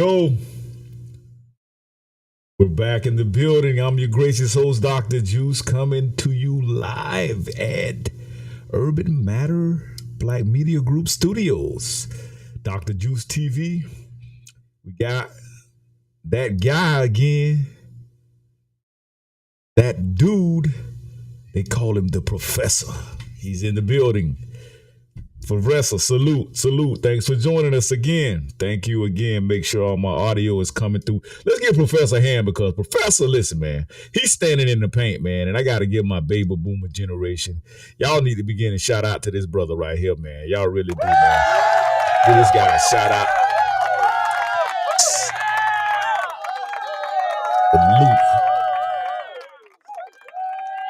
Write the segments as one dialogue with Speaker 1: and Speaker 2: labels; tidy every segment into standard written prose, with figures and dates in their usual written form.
Speaker 1: go. We're back in the building. I'm your gracious host, Dr. Juice, coming to you live at Urban Matter Black Media Group Studios. Dr. Juice TV. We got that guy again. That dude, they call him the professor. He's in the building. Professor, salute. Thanks for joining us again. Thank you again. Make sure all my audio is coming through. Let's give Professor a hand because Professor, listen, man, he's standing in the paint, man, and I got to give my baby boomer generation. Y'all need to begin to shout out to this brother right here, man. Y'all really do, man. Give this guy a shout out.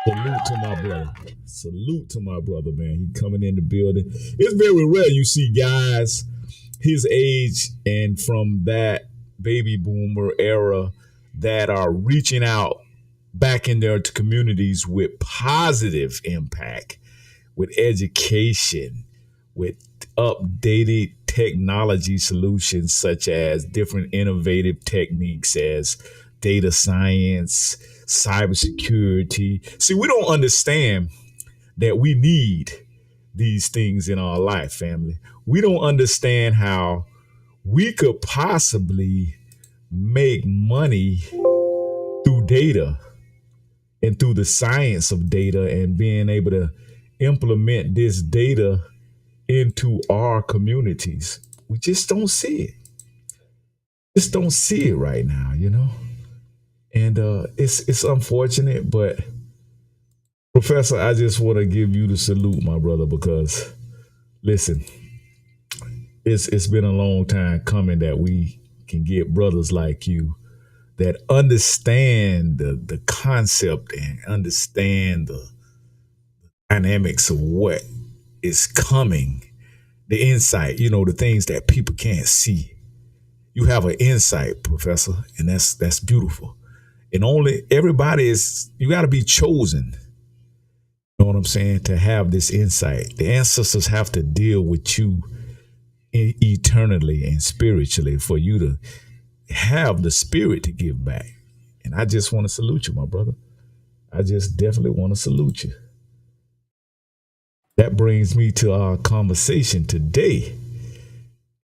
Speaker 1: Salute to my brother. Salute to my brother, man. He coming in the building. It's very rare you see guys his age and from that baby boomer era that are reaching out back in their communities with positive impact, with education, with updated technology solutions such as different innovative techniques as data science, cybersecurity. See, we don't understand that we need these things in our life, family. We don't understand how we could possibly make money through data and through the science of data and being able to implement this data into our communities. We just don't see it. Just don't see it right now, you know? And it's unfortunate, but Professor, I just want to give you the salute, my brother, because listen, it's been a long time coming that we can get brothers like you that understand the concept and understand the dynamics of what is coming, the insight, you know, the things that people can't see. You have an insight, Professor, and that's beautiful. And only everybody you got to be chosen. You know what I'm saying? To have this insight. The ancestors have to deal with you eternally and spiritually for you to have the spirit to give back. And I just want to salute you, my brother. I just definitely want to salute you. That brings me to our conversation today.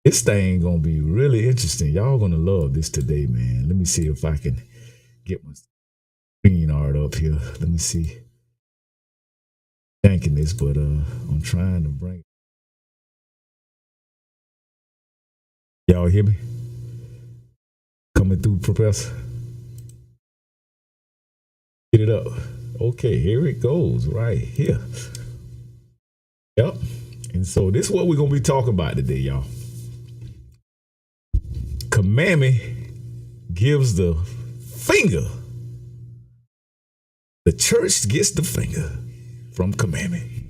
Speaker 1: This thing gonna be really interesting. Y'all gonna love this today, man. Let me see if I can get my screen art up here. Let me see. Thanking this, but I'm trying to bring it. Y'all hear me? Coming through, Professor. Get it up. Okay, here it goes, right here. Yep. And so this is what we're gonna be talking about today, y'all. Kamammy gives the finger. The church gets the finger from Kamammy.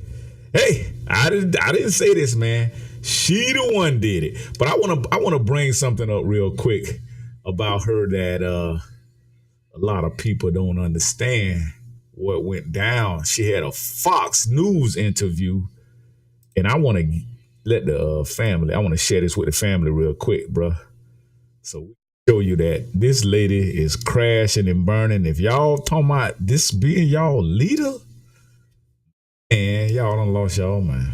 Speaker 1: Hey, I didn't say this, man. She the one did it. But I wanna bring something up real quick about her that a lot of people don't understand what went down. She had a Fox News interview, and I want to let the family. I want to share this with the family real quick, bro. So we show you that this lady is crashing and burning. If y'all talking about this being y'all leader, and y'all done lost y'all mind.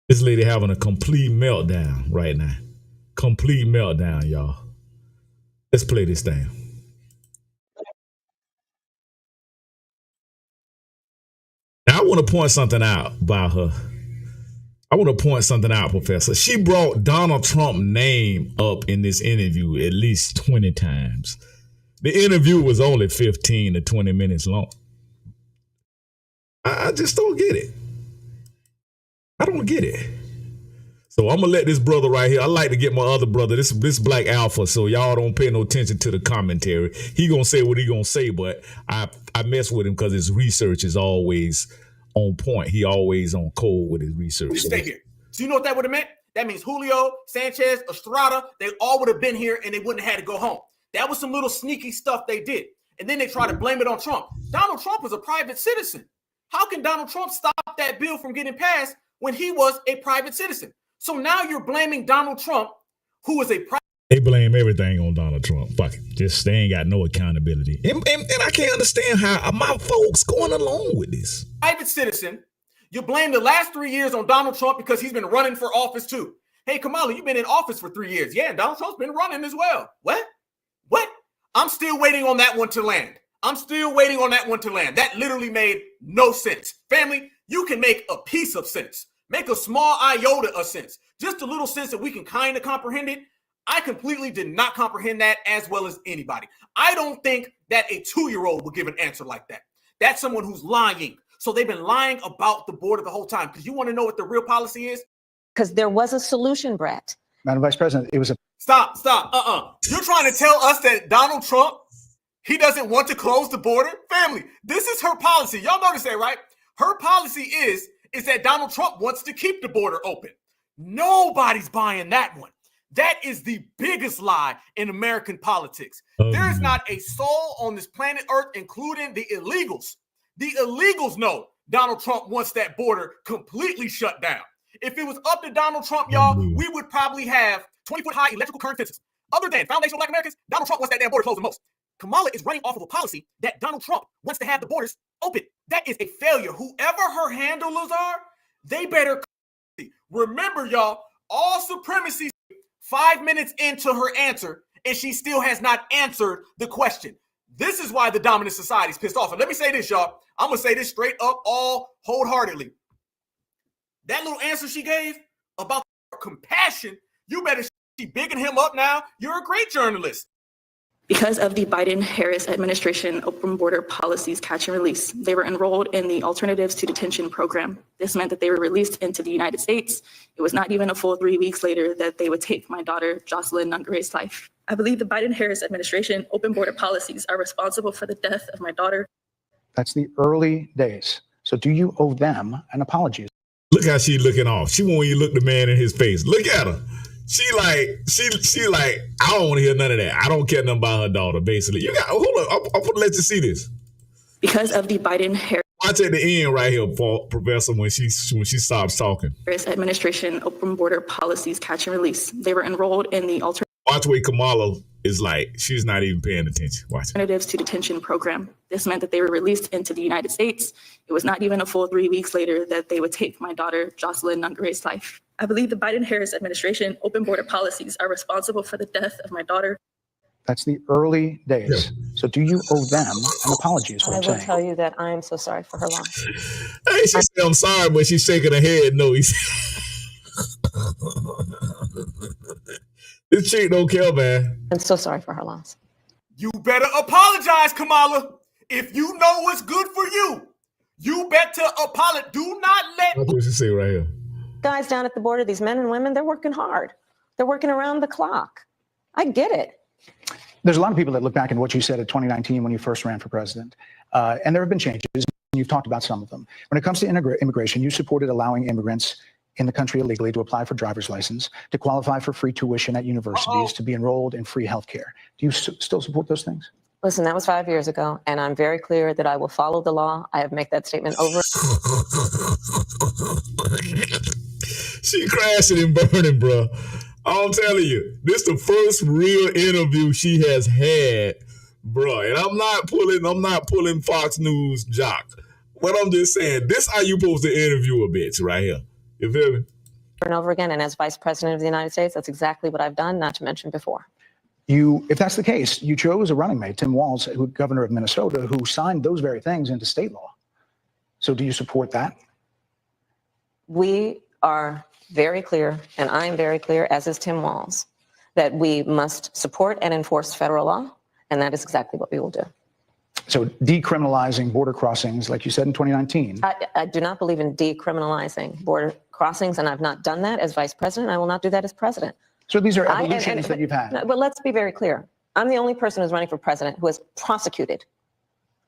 Speaker 1: This lady having a complete meltdown right now. Complete meltdown, y'all. Let's play this thing. Now, I want to point something out about her. I want to point something out, Professor. She brought Donald Trump's name up in this interview at least 20 times. The interview was only 15 to 20 minutes long. I just don't get it. I don't get it. So I'm going to let this brother right here. I like to get my other brother, this Black Alpha, so y'all don't pay no attention to the commentary. He going to say what he going to say, but I mess with him because his research is always on point. He always on code with his research.
Speaker 2: Stay here. So you know what that would have meant? That means Julio, Sanchez, Estrada, they all would have been here and they wouldn't have had to go home. That was some little sneaky stuff they did. And then they try to blame it on Trump. Donald Trump is a private citizen. How can Donald Trump stop that bill from getting passed when he was a private citizen? So now you're blaming Donald Trump, who is a private
Speaker 1: They blame everything on Donald Trump. Fuck it. Just they ain't got no accountability. And I can't understand how my folks going along with this.
Speaker 2: Private citizen, you blame the last 3 years on Donald Trump because he's been running for office too. Hey, Kamala, you've been in office for 3 years. Yeah, and Donald Trump's been running as well. What? I'm still waiting on that one to land. That literally made no sense. Family, you can make a piece of sense. Make a small iota of sense. Just a little sense that we can kind of comprehend it. I completely did not comprehend that as well as anybody. I don't think that a 2-year-old would give an answer like that. That's someone who's lying. So they've been lying about the border the whole time. Because you want to know what the real policy is?
Speaker 3: Because there was a solution, Brett.
Speaker 4: Madam Vice President, it was a...
Speaker 2: Stop. You're trying to tell us that Donald Trump, he doesn't want to close the border? Family, this is her policy. Y'all notice that, right? Her policy is that Donald Trump wants to keep the border open. Nobody's buying that one. That is the biggest lie in American politics. There is not a soul on this planet Earth, including the illegals. The illegals know Donald Trump wants that border completely shut down. If it was up to Donald Trump, y'all, we would probably have 20-foot high electrical current fences. Other than foundational Black Americans, Donald Trump wants that damn border closed the most. Kamala is running off of a policy that Donald Trump wants to have the borders open. That is a failure. Whoever her handlers are, they better. Remember, y'all, all supremacy 5 minutes into her answer, and she still has not answered the question. This is why the dominant society is pissed off. And let me say this, y'all. I'm going to say this straight up, all wholeheartedly. That little answer she gave about compassion, you better be bigging him up now. You're a great journalist.
Speaker 5: Because of the Biden-Harris administration open border policies catch and release, they were enrolled in the Alternatives to Detention program. This meant that they were released into the United States. It was not even a full 3 weeks later that they would take my daughter, Jocelyn Nungare's life. I believe the Biden-Harris administration open border policies are responsible for the death of my daughter.
Speaker 4: That's the early days. So do you owe them an apology?
Speaker 1: Look how she looking off. She won't even look the man in his face. Look at her. She like, I don't want to hear none of that. I don't care nothing about her daughter, basically. You got, hold on, I'm gonna let you see this.
Speaker 5: Because of the Biden-Harris
Speaker 1: Watch at the end right here, Professor, when she stops talking.
Speaker 5: administration open border policies catch and release. They were enrolled in the
Speaker 1: Watch where Kamala is like, she's not even paying attention. Watch.
Speaker 5: Alternatives to Detention program. This meant that they were released into the United States. It was not even a full 3 weeks later that they would take my daughter, Jocelyn Nungare's life. I believe the Biden-Harris administration open border policies are responsible for the death of my daughter.
Speaker 4: That's the early days. Yeah. So do you owe them an apology?
Speaker 3: I will tell you that I am so sorry for her loss.
Speaker 1: Hey, she said, I'm sorry, but she's shaking her head. No, this chick don't care, man.
Speaker 3: I'm so sorry for her loss.
Speaker 2: You better apologize, Kamala. If you know what's good for you, you better apologize. Do not let...
Speaker 1: What does she say right here?
Speaker 3: Guys down at the border, these men and women, they're working hard. They're working around the clock. I get it.
Speaker 4: There's a lot of people that look back at what you said in 2019 when you first ran for president. And there have been changes. You've talked about some of them. When it comes to immigration, you supported allowing immigrants in the country illegally to apply for driver's license, to qualify for free tuition at universities, to be enrolled in free health care. Do you still support those things?
Speaker 3: Listen, that was 5 years ago, and I'm very clear that I will follow the law. I have made that statement over.
Speaker 1: She crashing and burning, bro. I'm telling you, this is the first real interview she has had, bro. And I'm not pulling Fox News jock. But I'm just saying, this how you supposed to interview a bitch right here. You feel me?
Speaker 3: Over and over again, and as Vice President of the United States, that's exactly what I've done, not to mention before.
Speaker 4: If that's the case, you chose a running mate, Tim Walz, governor of Minnesota, who signed those very things into state law. So do you support that?
Speaker 3: We are very clear, and I'm very clear, as is Tim Walz, that we must support and enforce federal law, and that is exactly what we will do.
Speaker 4: So decriminalizing border crossings, like you said in 2019.
Speaker 3: I do not believe in decriminalizing border crossings, and I've not done that as vice president. I will not do that as president.
Speaker 4: So these are evolutions that you've had.
Speaker 3: But let's be very clear. I'm the only person who's running for president who has prosecuted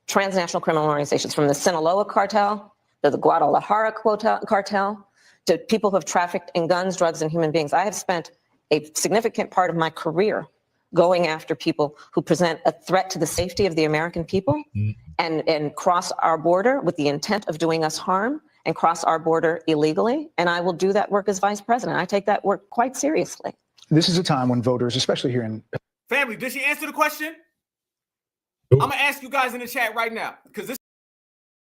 Speaker 3: transnational criminal organizations, from the Sinaloa cartel to the Guadalajara cartel to people who have trafficked in guns, drugs, and human beings. I have spent a significant part of my career going after people who present a threat to the safety of the American people and cross our border with the intent of doing us harm and cross our border illegally. And I will do that work as vice president. I take that work quite seriously.
Speaker 4: This is a time when voters, especially here in
Speaker 2: Family, did she answer the question?
Speaker 1: Nope.
Speaker 2: I'm gonna ask you guys in the chat right now because this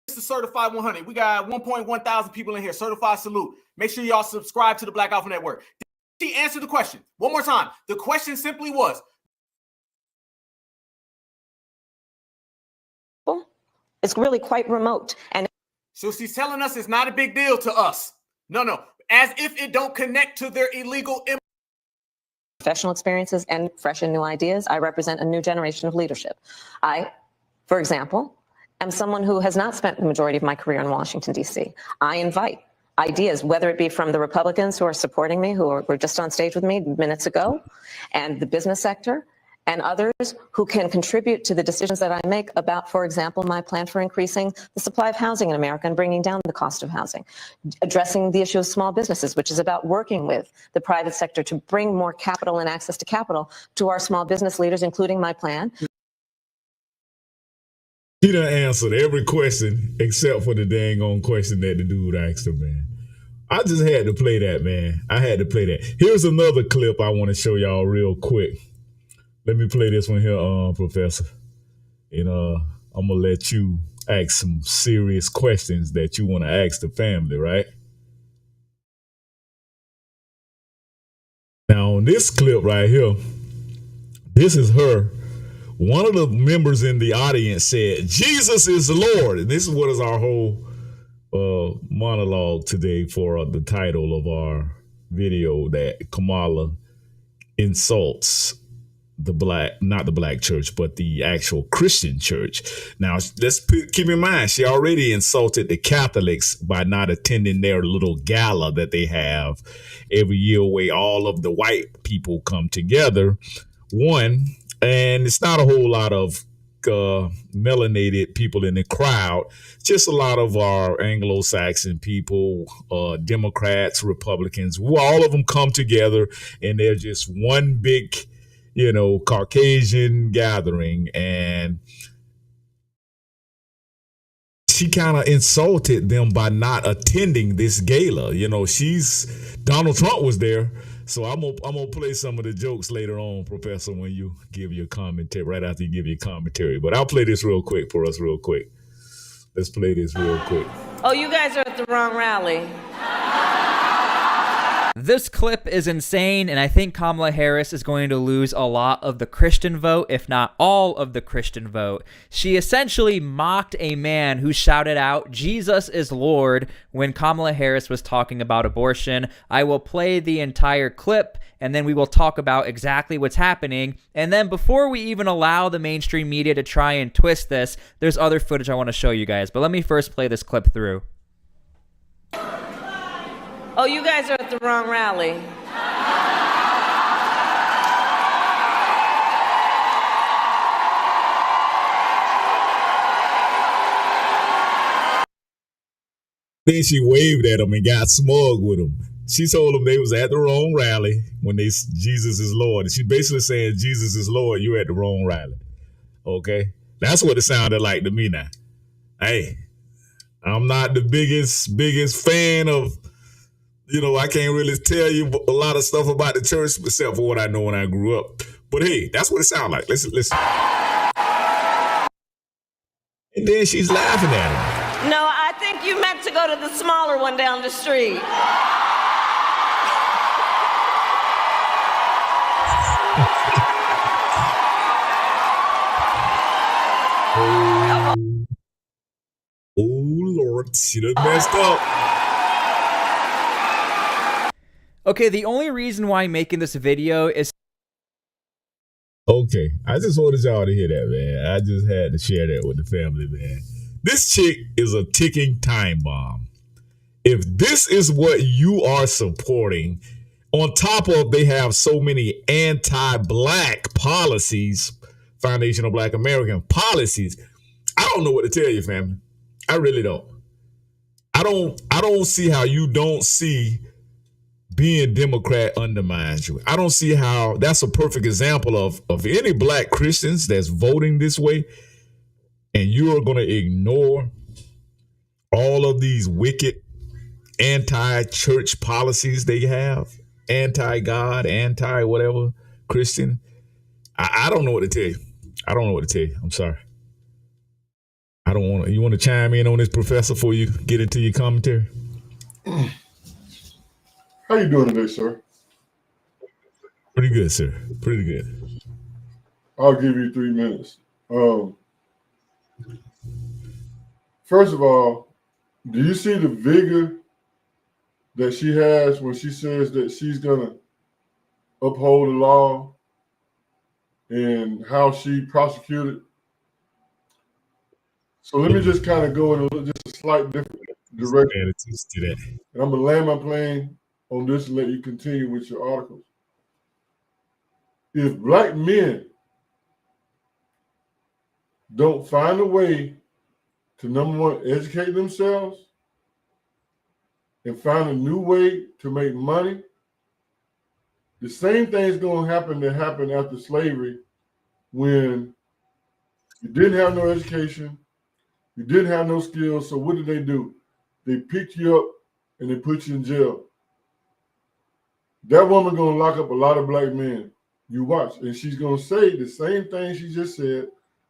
Speaker 2: is Certified 100. We got 1.1 thousand people in here. Certified salute. Make sure y'all subscribe to the Black Alpha Network. Did she answer the question one more time? The question simply was.
Speaker 3: It's really quite remote. And
Speaker 2: So she's telling us it's not a big deal to us. No. As if it don't connect to their illegal
Speaker 3: professional experiences and fresh and new ideas, I represent a new generation of leadership. I, for example, am someone who has not spent the majority of my career in Washington, D.C. I invite ideas, whether it be from the Republicans who are supporting me, who were just on stage with me minutes ago, and the business sector, and others who can contribute to the decisions that I make about, for example, my plan for increasing the supply of housing in America and bringing down the cost of housing, addressing the issue of small businesses, which is about working with the private sector to bring more capital and access to capital to our small business leaders, including my plan.
Speaker 1: He done answered every question except for the dang on question that the dude asked him, man. I just had to play that, man. I had to play that. Here's another clip I want to show y'all real quick. Let me play this one here, Professor. And I'm going to let you ask some serious questions that you want to ask the family, right? Now, on this clip right here, this is her. One of the members in the audience said, Jesus is the Lord. And this is what is our whole monologue today for the title of our video, that Kamala insults the not the black church, but the actual Christian church. Now, let's keep in mind, she already insulted the Catholics by not attending their little gala that they have every year where all of the white people come together. One, and it's not a whole lot of melanated people in the crowd, just a lot of our Anglo-Saxon people, Democrats, Republicans, all of them come together and they're just one big, Caucasian gathering. And she kind of insulted them by not attending this gala. Donald Trump was there. So I'm gonna play some of the jokes later on, Professor, when you give your commentary, right after you give your commentary. But I'll play this real quick for us real quick. Let's play this real quick.
Speaker 3: Oh, you guys are at the wrong rally.
Speaker 6: This clip is insane, and I think Kamala Harris is going to lose a lot of the Christian vote, if not all of the Christian vote. She essentially mocked a man who shouted out, "Jesus is Lord," when Kamala Harris was talking about abortion. I will play the entire clip, and then we will talk about exactly what's happening. And then before we even allow the mainstream media to try and twist this, there's other footage I want to show you guys. But let me first play this clip through.
Speaker 3: Oh, you guys are at the wrong rally.
Speaker 1: Then she waved at him and got smug with him. She told them they was at the wrong rally when Jesus is Lord. And she basically saying, Jesus is Lord, you're at the wrong rally. Okay? That's what it sounded like to me now. Hey, I'm not the biggest fan of, I can't really tell you a lot of stuff about the church except for what I know when I grew up. But hey, that's what it sounded like. Listen. And then she's laughing at him.
Speaker 3: No, I think you meant to go to the smaller one down the street.
Speaker 1: Oh, Lord, she done messed up.
Speaker 6: Okay, the only reason why I'm making this video is...
Speaker 1: Okay, I just wanted y'all to hear that, man. I just had to share that with the family, man. This chick is a ticking time bomb. If this is what you are supporting, on top of they have so many anti-black policies, foundational Black American policies, I don't know what to tell you, family. I really don't. I don't see how you don't see being Democrat undermines you. I don't see how that's a perfect example of any black Christians that's voting this way, and you are going to ignore all of these wicked anti-church policies they have. anti-God, anti-whatever Christian. I don't know what to tell you. I don't know what to tell you. I'm sorry. I don't want to. You want to chime in on this, Professor, before you get into your commentary?
Speaker 7: How you doing today, sir?
Speaker 1: Pretty good, sir. Pretty good.
Speaker 7: I'll give you 3 minutes. First of all, do you see the vigor that she has when she says that she's going to uphold the law and how she prosecuted? So let me just kind of go in just a slight different direction. And I'm going to land my plane on this and let you continue with your articles. If black men don't find a way to, number one, educate themselves and find a new way to make money, the same thing's going to happen that happened after slavery, when you didn't have no education, you didn't have no skills. So what did they do? They picked you up and they put you in jail. That woman going to lock up a lot of black men. You watch, and she's going to say the same thing she just said.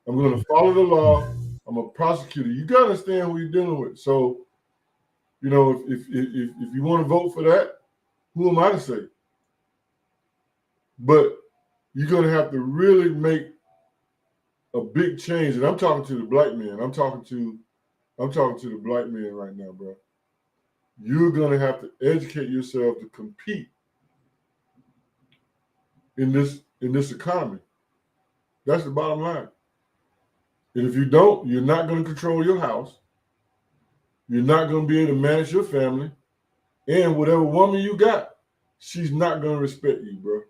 Speaker 7: I'm going to follow the law. I'm a prosecutor. You got to understand who you're dealing with. So, you know, if you want to vote for that, who am I to say? But you're going to have to really make a big change. And I'm talking to the black men. I'm talking to the black men right now, bro. You're going to have to educate yourself to compete in this economy. That's the bottom line. And if you don't, you're not going to control your house. You're not going to be able to manage your family. And whatever woman you got, she's not going to respect you, bro.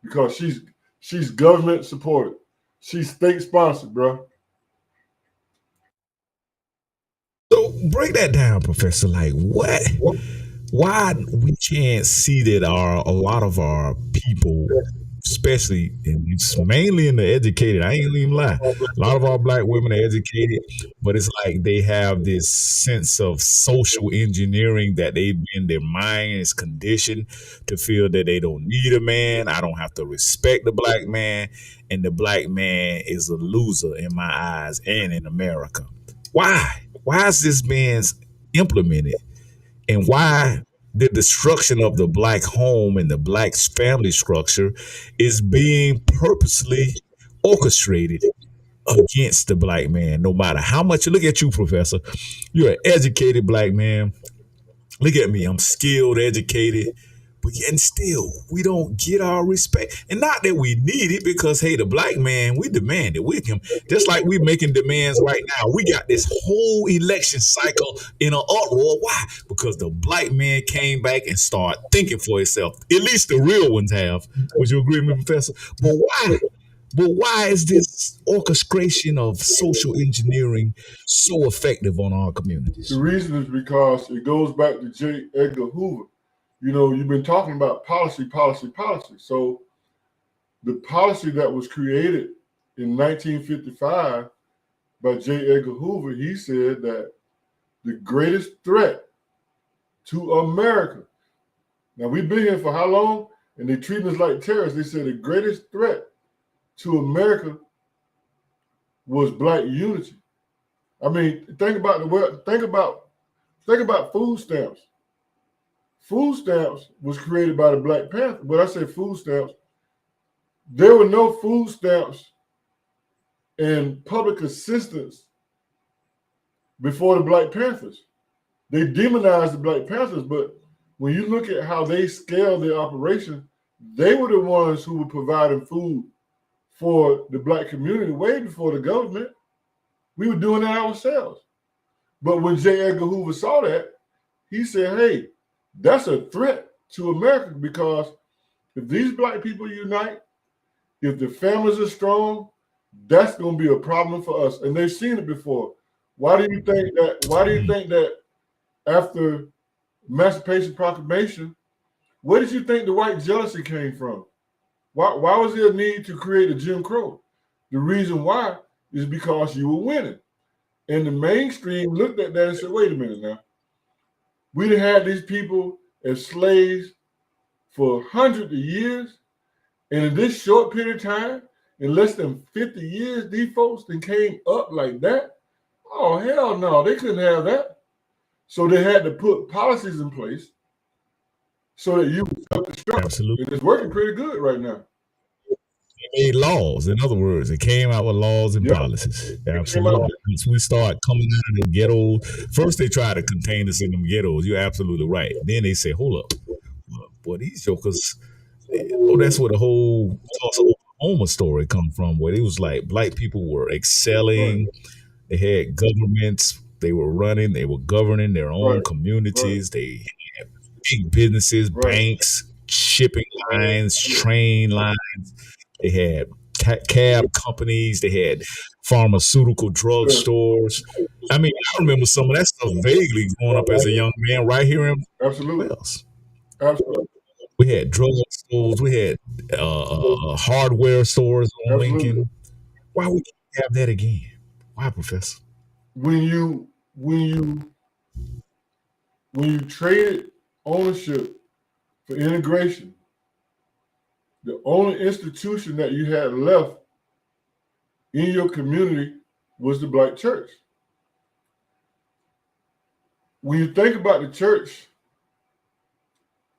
Speaker 7: Because she's government supported. She's state sponsored, bro.
Speaker 1: So break that down, Professor. Like, what? Why we can't see that a lot of our people, especially, and it's mainly in the educated, I ain't even lie, a lot of our black women are educated, but it's like they have this sense of social engineering that their mind is conditioned to feel that they don't need a man. I don't have to respect the black man, and the black man is a loser in my eyes and in America. Why? Why is this being implemented? And why the destruction of the black home and the black family structure is being purposely orchestrated against the black man, no matter how much. Look at you, Professor. You're an educated black man. Look at me. I'm skilled, educated. But yet still, we don't get our respect. And not that we need it, because, hey, the black man, we demand it with him. Just like we're making demands right now. We got this whole election cycle in an uproar. Why? Because the black man came back and started thinking for himself. At least the real ones have. Would you agree with me, Professor? But why? But why is this orchestration of social engineering so effective on our communities?
Speaker 7: The reason is because it goes back to J. Edgar Hoover. You know, you've been talking about policy. So the policy that was created in 1955 by J. Edgar Hoover, he said that the greatest threat to America, now we've been here for how long? And they treat us like terrorists. They said the greatest threat to America was black unity. I mean, think about food stamps. Food stamps was created by the Black Panther. When I say food stamps, there were no food stamps and public assistance before the Black Panthers. They demonized the Black Panthers, but when you look at how they scaled their operation, they were the ones who were providing food for the black community way before the government. We were doing that ourselves. But when J. Edgar Hoover saw that, he said, hey, that's a threat to America, because if these black people unite, if the families are strong, that's going to be a problem for us. And they've seen it before. Why do you think that after Emancipation Proclamation, where did you think the white jealousy came from? Why was there a need to create a Jim Crow? The reason why is because you were winning. And the mainstream looked at that and said, wait a minute now. We done had these people as slaves for hundreds of years, and in this short period of time, in less than 50 years, these folks then came up like that. Oh, hell no, they couldn't have that. So they had to put policies in place so that you would self-destruct.
Speaker 1: Absolutely.
Speaker 7: And it's working pretty good right now.
Speaker 1: They made laws. In other words, it came out with laws and
Speaker 7: Yep.
Speaker 1: policies. Absolutely. Once we start coming out of the ghetto, first they try to contain us in them ghettos. You're absolutely right. Then they say, hold up. Boy, these jokers, that's where the whole Tulsa, Oklahoma story come from, where it was like black people were excelling. They had governments. They were running. They were governing their own communities. They had big businesses, banks, shipping lines, train lines. They had cab companies. They had pharmaceutical drug stores. I mean, I remember some of that stuff vaguely growing up as a young man right here in Wales.
Speaker 7: Absolutely.
Speaker 1: We had drug stores. We had hardware stores on Lincoln. Why would you have that again? Why, Professor?
Speaker 7: When you traded ownership for integration, the only institution that you had left in your community was the black church. When you think about the church,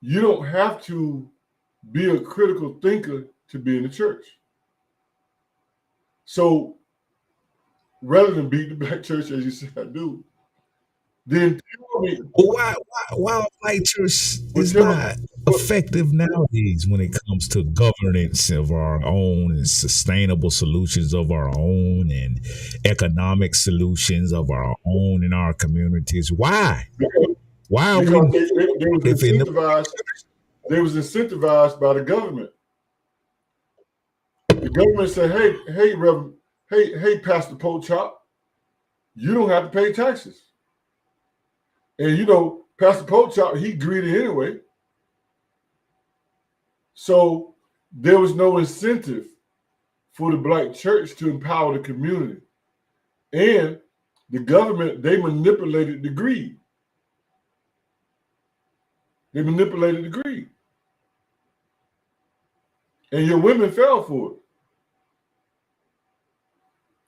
Speaker 7: you don't have to be a critical thinker to be in the church. So rather than beat the black church, as you said, I do, then tell me,
Speaker 1: why a black church is not effective nowadays when it comes to governance of our own and sustainable solutions of our own and economic solutions of our own in our communities? Why? Why are
Speaker 7: because
Speaker 1: we?
Speaker 7: They was incentivized by the government. The government said, "Hey, Reverend, hey, Pastor Pochop, you don't have to pay taxes." And you know, Pastor Pochop, he greedy anyway. So there was no incentive for the black church to empower the community. And the government, they manipulated the greed. They manipulated the greed. And your women fell for it.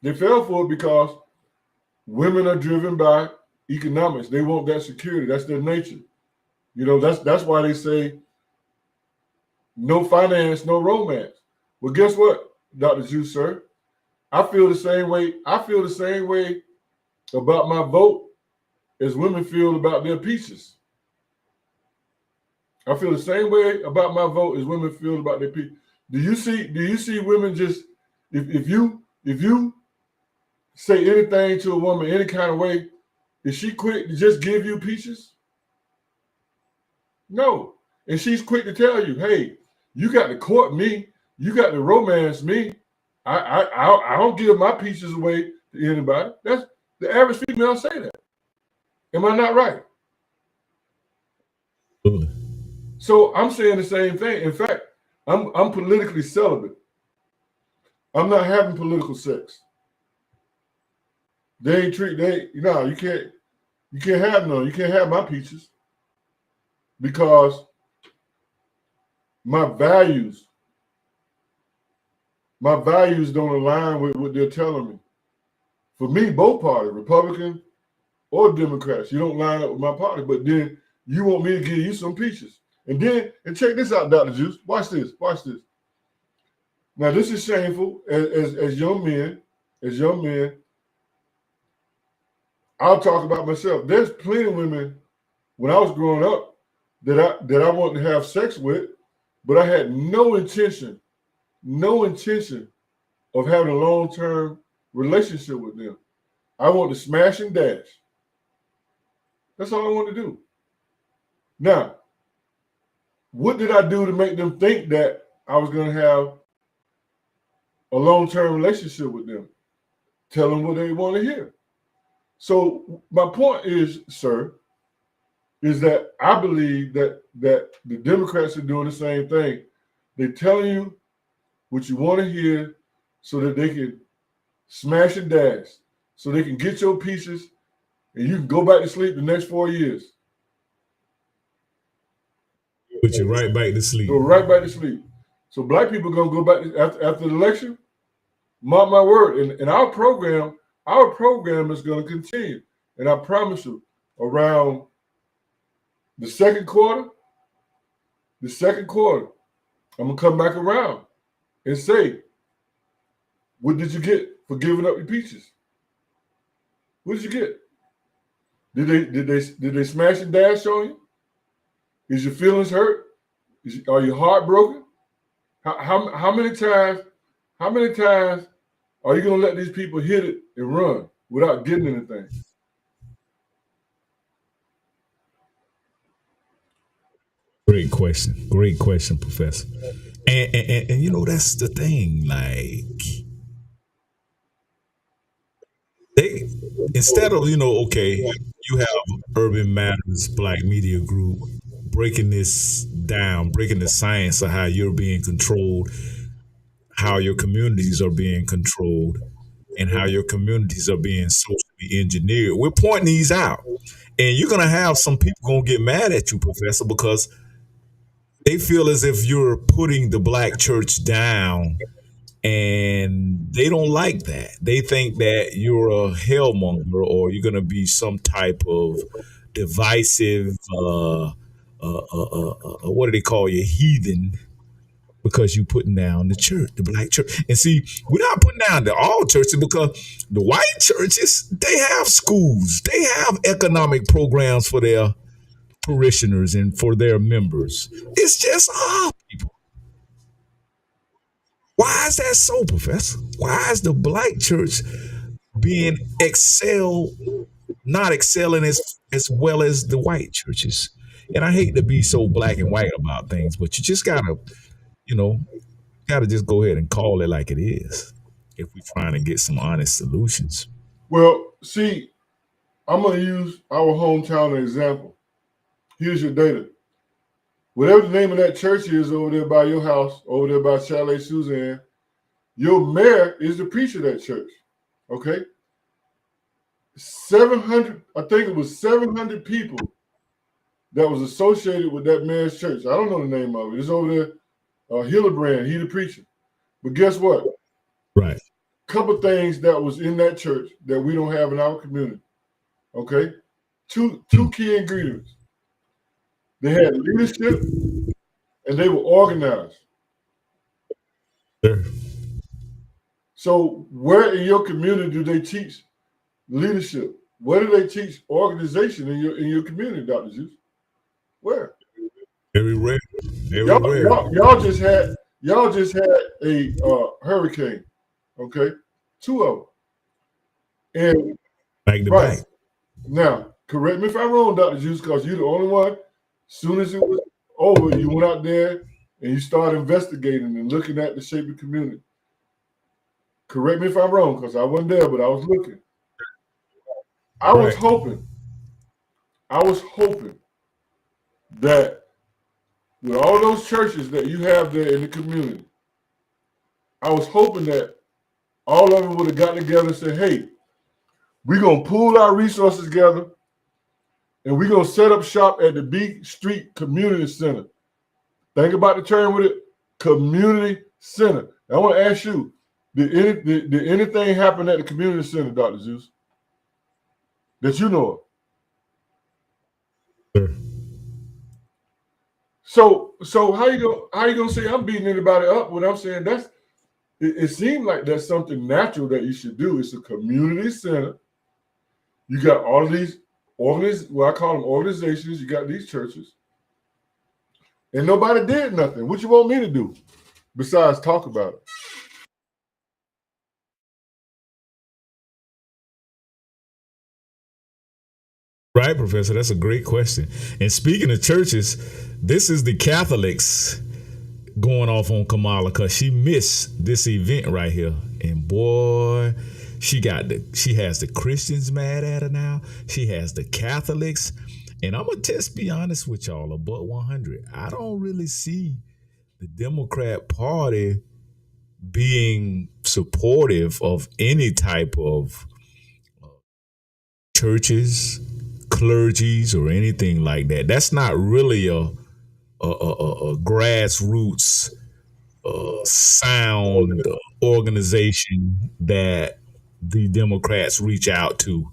Speaker 7: They fell for it because women are driven by economics. They want that security. That's their nature. You know, that's why they say no finance, no romance. Well, guess what, Dr. Juice, sir? I feel the same way. I feel the same way about my vote as women feel about their peaches. I feel the same way about my vote as women feel about their peaches. Do you see women just if you say anything to a woman any kind of way, is she quick to just give you peaches? No. And she's quick to tell you, hey, you got to court me. You got to romance me. I don't give my peaches away to anybody. That's the average female say that. Am I not right? So I'm saying the same thing. In fact, I'm politically celibate. I'm not having political sex. You can't have none. You can't have my peaches because my values don't align with what they're telling me. For me, both parties, Republican or Democrats, you don't line up with my party, but then you want me to give you some peaches. And check this out, Dr. Juice. Watch this. Now, this is shameful. As young men, I'll talk about myself. There's plenty of women when I was growing up that I wanted to have sex with, but I had no intention of having a long-term relationship with them. I wanted to smash and dash. That's all I wanted to do. Now, what did I do to make them think that I was going to have a long-term relationship with them? Tell them what they want to hear. So my point is, sir, is that I believe that the Democrats are doing the same thing. They're telling you what you want to hear so that they can smash and dash, so they can get your pieces and you can go back to sleep the next 4 years.
Speaker 1: Put you right back to sleep.
Speaker 7: Go right back to sleep. So black people are gonna go back after the election. Mark my word. And our program is gonna continue. And I promise you, around the second quarter, I'm gonna come back around and say, what did you get for giving up your peaches? What did you get? Did they smash and dash on you? Is your feelings hurt? Are you heartbroken? How many times are you gonna let these people hit it and run without getting anything?
Speaker 1: Great question, Professor. And you know, that's the thing. Like, they, instead of, okay, you have Urban Matters Black Media Group breaking this down, breaking the science of how you're being controlled, how your communities are being controlled, and how your communities are being socially engineered. We're pointing these out. And you're gonna have some people gonna get mad at you, Professor, because they feel as if you're putting the black church down, and they don't like that. They think that you're a hellmonger, or you're going to be some type of divisive, what do they call you, heathen, because you putting down the church, the black church. And see, we're not putting down all churches, because the white churches, they have schools, they have economic programs for their parishioners and for their members. It's just our people. Why is that so, Professor? Why is the black church being not excelling as well as the white churches? And I hate to be so black and white about things, but you just gotta just go ahead and call it like it is if we're trying to get some honest solutions.
Speaker 7: Well, see, I'm gonna use our hometown as an example. Here's your data. Whatever the name of that church is over there by your house, over there by Chalet Suzanne, your mayor is the preacher of that church. Okay? 700, I think it was 700 people that was associated with that mayor's church. I don't know the name of it. It's over there, Hillebrand, he the preacher. But guess what?
Speaker 1: Right.
Speaker 7: Couple things that was in that church that we don't have in our community. Okay? Two key ingredients. They had leadership and they were organized.
Speaker 1: Sure.
Speaker 7: So where in your community do they teach leadership? Where do they teach organization in your community, Dr. Zeus? Where?
Speaker 1: Very rare. Very rare.
Speaker 7: Y'all just had a hurricane, okay? 2 of them. And
Speaker 1: back to back.
Speaker 7: Now, correct me if I'm wrong, Dr. Zeus, because you're the only one. Soon as it was over, you went out there and you started investigating and looking at the shape of the community. Correct me if I'm wrong, because I wasn't there, but I was looking. I was hoping that with all those churches that you have there in the community, I was hoping that all of them would have got together and said, hey, we're going to pool our resources together, and we're going to set up shop at the B Street Community Center. Think about the term with it, community center. I want to ask you, did anything happen at the community center, Dr. Zeus, that you know of?
Speaker 1: Sure.
Speaker 7: So how you gonna say I'm beating anybody up when I'm saying it seems like that's something natural that you should do. It's a community center. You got all of these I call them organizations. You got these churches, and nobody did nothing. What you want me to do besides talk about it?
Speaker 1: Right, Professor. That's a great question. And speaking of churches, this is the Catholics going off on Kamala because she missed this event right here. And boy, she has the Christians mad at her now. She has the Catholics. And I'm going to just be honest with y'all, about 100. I don't really see the Democrat Party being supportive of any type of churches, clergies, or anything like that. That's not really a grassroots sound organization that the Democrats reach out to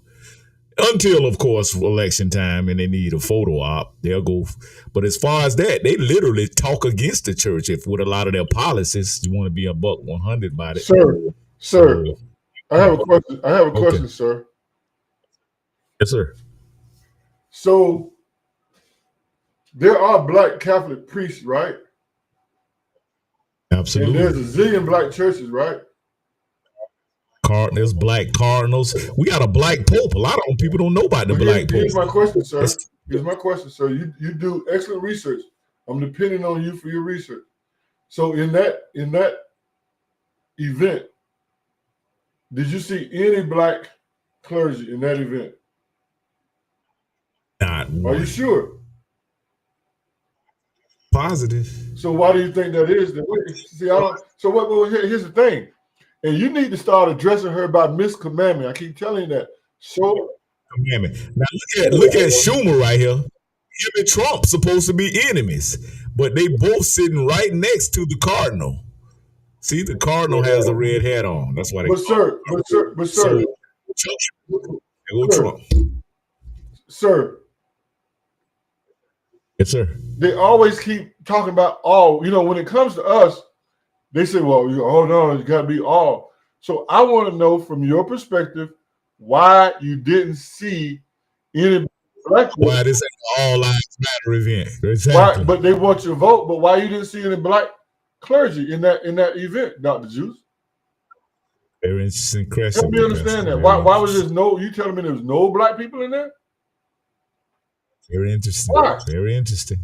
Speaker 1: until, of course, election time and they need a photo op. They'll go. But as far as that, they literally talk against the church if with a lot of their policies. You want to be a buck 100 about it.
Speaker 7: Sir,
Speaker 1: So,
Speaker 7: I have a question. I have a question,
Speaker 1: Okay.
Speaker 7: sir.
Speaker 1: Yes, sir.
Speaker 7: So there are black Catholic priests, right?
Speaker 1: Absolutely.
Speaker 7: And there's a zillion black churches, right?
Speaker 1: Cardinals, black cardinals. We got a black pope. A lot of people don't know about the black pope.
Speaker 7: Here's my question, sir. Here's my question, sir. You do excellent research. I'm depending on you for your research. So in that event, did you see any black clergy in that event?
Speaker 1: Not
Speaker 7: Are
Speaker 1: one.
Speaker 7: you sure?
Speaker 1: Positive.
Speaker 7: So why do you think that is? See, I don't. So here's the thing, and you need to start addressing her by Miss Kamammy. I keep telling you that. So
Speaker 1: Commandment. Now look at Schumer right here. Him and Trump supposed to be enemies, but they both sitting right next to the cardinal. See, the cardinal has the red hat on. That's why they.
Speaker 7: But sir,
Speaker 1: So, go Trump.
Speaker 7: sir,
Speaker 1: Yes, sir.
Speaker 7: they always keep talking about all. You know, when it comes to us, they say, "Well, oh no, it's got to be all." So I want to know from your perspective why you didn't see any black.
Speaker 1: Why this ain't an all lives matter event?
Speaker 7: Why?
Speaker 1: Exactly.
Speaker 7: But they want you to vote. But why you didn't see any black clergy in that event, Dr. Juice?
Speaker 1: Very interesting question.
Speaker 7: Help me understand that. Why was there no? You telling me there was no black people in there?
Speaker 1: Very interesting.
Speaker 7: Why?
Speaker 1: Very interesting.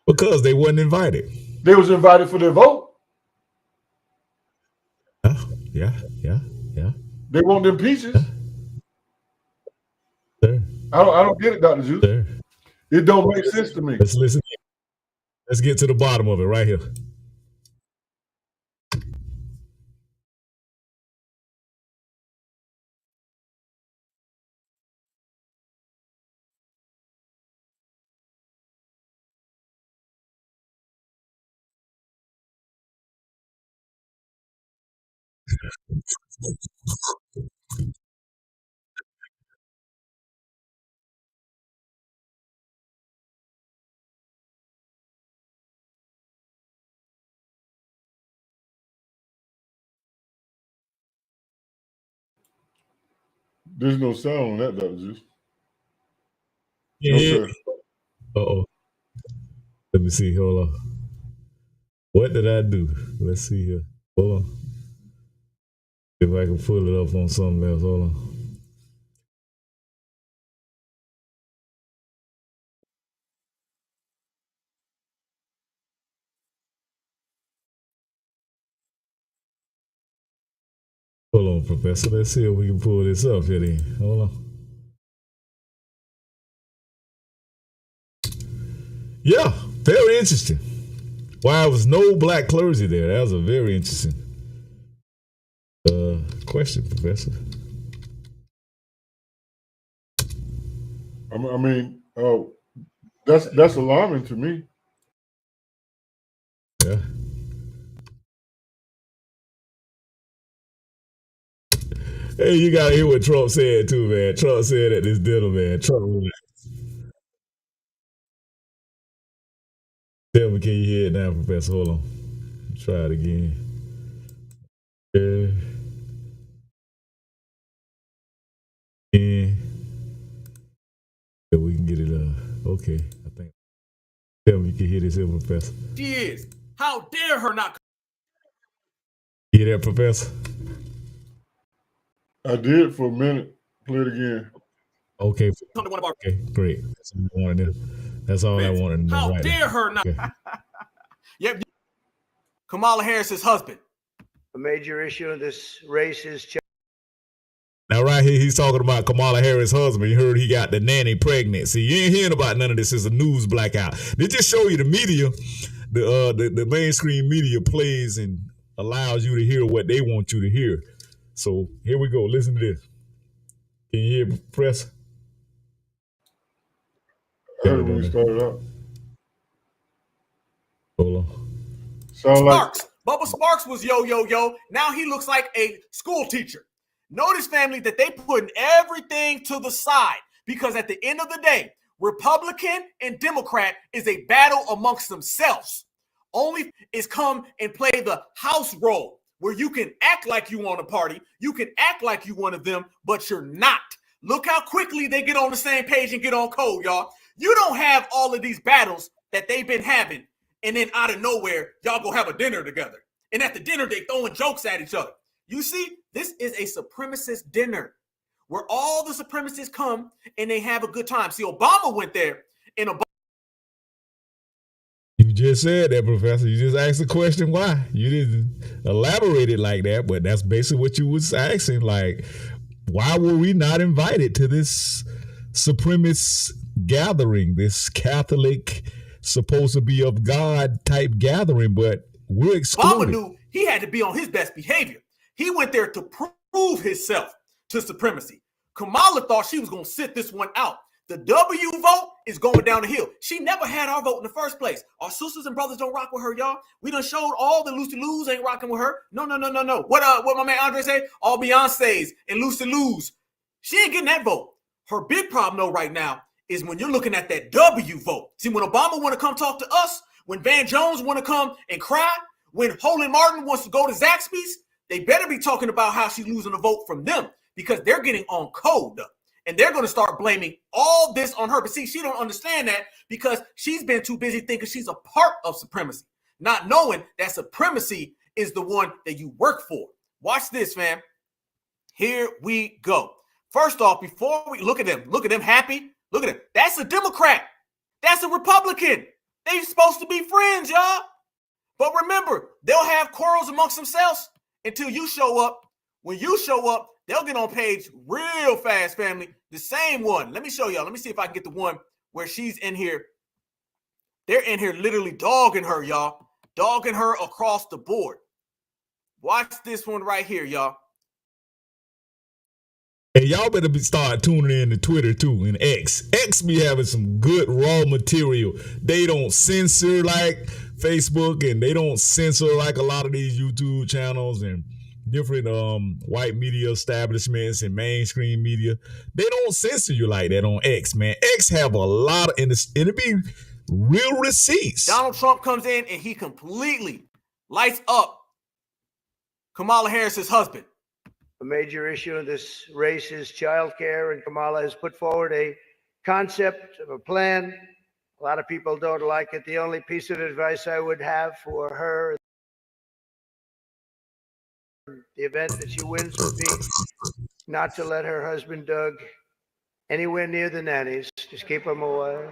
Speaker 1: Because they wasn't invited.
Speaker 7: They was invited for their vote.
Speaker 1: Yeah.
Speaker 7: They want them peaches.
Speaker 1: Sir.
Speaker 7: I don't get it, Dr. Juice.
Speaker 1: Sir.
Speaker 7: It don't make sense to me.
Speaker 1: Let's listen. Let's get to the bottom of it right here.
Speaker 7: There's no sound on that, Dr. Juice.
Speaker 1: Yeah.
Speaker 7: No, sir.
Speaker 1: Uh-oh. Let me see. Hold on. What did I do? Let's see here. Hold on. If I can pull it up on something else. Hold on. Hold on, Professor. Let's see if we can pull this up here then. Hold on. Yeah, very interesting. Why there was no black clergy there? That was a very interesting question, Professor.
Speaker 7: I mean, that's alarming to me.
Speaker 1: Yeah. Hey, you gotta hear what Trump said too, man. Trump said at this dinner, man. Trump. Tell me, can you hear it now, Professor? Hold on. Try it again. Yeah. Yeah, we can get it. Okay, I think. Tell me, you can hear this here, Professor.
Speaker 2: She is. How dare her not?
Speaker 1: Hear that, Professor?
Speaker 7: I did for a minute. Play it again.
Speaker 1: Okay.
Speaker 2: Come to one of our.
Speaker 1: Okay, great. That's all I wanted to know.
Speaker 2: How
Speaker 1: right
Speaker 2: dare
Speaker 1: now.
Speaker 2: her not?
Speaker 1: Okay.
Speaker 2: Yep. Kamala Harris's husband.
Speaker 8: A major issue in this race is
Speaker 1: Now, right here, he's talking about Kamala Harris' husband. You heard he got the nanny pregnant. See, you ain't hearing about none of this. It's a news blackout. They just show you the media, the mainstream media plays and allows you to hear what they want you to hear. So here we go. Listen to this. Can you hear, Press?
Speaker 7: I heard when we started out.
Speaker 2: Sparks. Bubba Sparks was yo. Now he looks like a school teacher. Notice, family, that they putting everything to the side because at the end of the day, Republican and Democrat is a battle amongst themselves. Only is come and play the house role where you can act like you want a party, you can act like you one of them, but you're not. Look how quickly they get on the same page and get on code, y'all. You don't have all of these battles that they've been having, and then out of nowhere, y'all go have a dinner together. And at the dinner, they throwing jokes at each other. You see, this is a supremacist dinner where all the supremacists come and they have a good time. See, Obama went there, and Obama.
Speaker 1: You just said that, Professor. You just asked the question why. You didn't elaborate it like that, but that's basically what you was asking. Like, why were we not invited to this supremacist gathering, this Catholic, supposed to be of God type gathering, but we're excluded?
Speaker 2: Obama knew he had to be on his best behavior. He went there to prove himself to supremacy. Kamala thought she was going to sit this one out. The W vote is going down the hill. She never had our vote in the first place. Our sisters and brothers don't rock with her, y'all. We done showed all the Lucy Lou's ain't rocking with her. No. What my man Andre said? All Beyonce's and Lucy Lou's. She ain't getting that vote. Her big problem, though, right now is when you're looking at that W vote. See, when Obama want to come talk to us, when Van Jones want to come and cry, when Holden Martin wants to go to Zaxby's, they better be talking about how she's losing a vote from them because they're getting on code. And they're going to start blaming all this on her. But see, she don't understand that because she's been too busy thinking she's a part of supremacy, not knowing that supremacy is the one that you work for. Watch this, fam. Here we go. First off, before we look at them happy. Look at them. That's a Democrat. That's a Republican. They're supposed to be friends, y'all. But remember, they'll have quarrels amongst themselves until you show up. When you show up, they'll get on page real fast, family. The same one. Let me show y'all. Let me see if I can get the one where she's in here. They're in here literally dogging her, y'all. Dogging her across the board. Watch this one right here, y'all.
Speaker 1: And y'all better start tuning in to Twitter too and X. X be having some good raw material. They don't censor like Facebook and they don't censor like a lot of these YouTube channels and different white media establishments and mainstream media. They don't censor you like that on X, man. X have a lot of, and it be real receipts.
Speaker 2: Donald Trump comes in and he completely lights up Kamala Harris's husband.
Speaker 8: A major issue in this race is childcare, and Kamala has put forward a concept of a plan. A lot of people don't like it. The only piece of advice I would have for her, the event that she wins, would be not to let her husband, Doug, anywhere near the nannies. Just keep him away.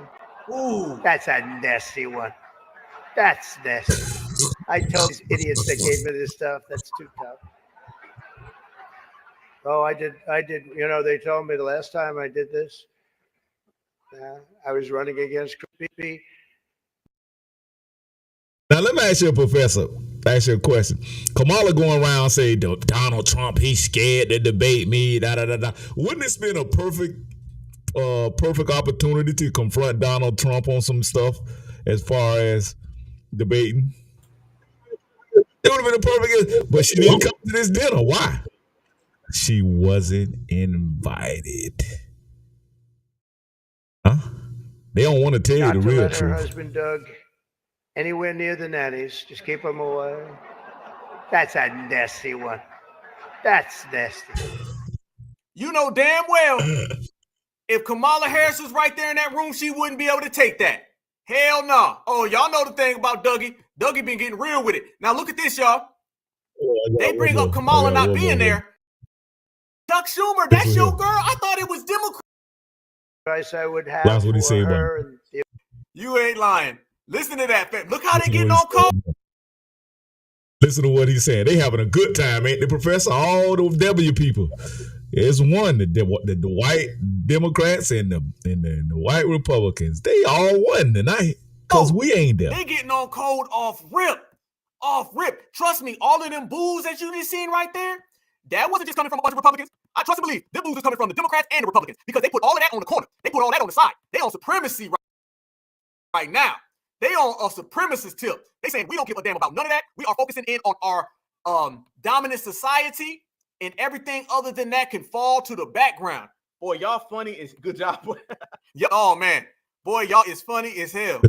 Speaker 2: Ooh.
Speaker 8: That's a nasty one. That's nasty. I told these idiots that gave me this stuff. That's too tough. Oh, I did. You know, they told me the last time I did this, I was running against Crispy.
Speaker 1: Now, let me ask you, Professor, ask you a question. Kamala going around say Donald Trump, he's scared to debate me, Wouldn't this been a perfect opportunity to confront Donald Trump on some stuff as far as debating? It would have been a perfect, but she didn't come to this dinner. Why? She wasn't invited. Huh? They don't want to tell you the real truth.
Speaker 8: Her husband, Doug, anywhere near the nannies. Just keep him away. That's a nasty one. That's nasty.
Speaker 2: You know damn well, if Kamala Harris was right there in that room, she wouldn't be able to take that. Hell no. Oh, y'all know the thing about Dougie. Dougie been getting real with it. Now look at this, y'all. They bring up Kamala not being there. Chuck Schumer, that's your girl. I thought it was Democrat.
Speaker 8: Advice I would have
Speaker 1: That's what he say about
Speaker 8: her.
Speaker 2: You ain't lying. Listen to that, fam. Look how they getting on code.
Speaker 1: Listen to what he's saying. They having a good time, ain't they, Professor? All those W people. It's one, the white Democrats and the white Republicans. They all won tonight because we ain't there.
Speaker 2: They getting on code off rip. Off rip. Trust me, all of them boos that you just seen right there, that wasn't just coming from a bunch of Republicans. I trust and believe them boos is coming from the Democrats and the Republicans because they put all of that on the corner. They put all that on the side. They on supremacy right now. They on a supremacist tip. They saying we don't give a damn about none of that. We are focusing in on our dominant society, and everything other than that can fall to the background. Boy, y'all funny. It's good job. Oh man, boy, y'all is funny as hell.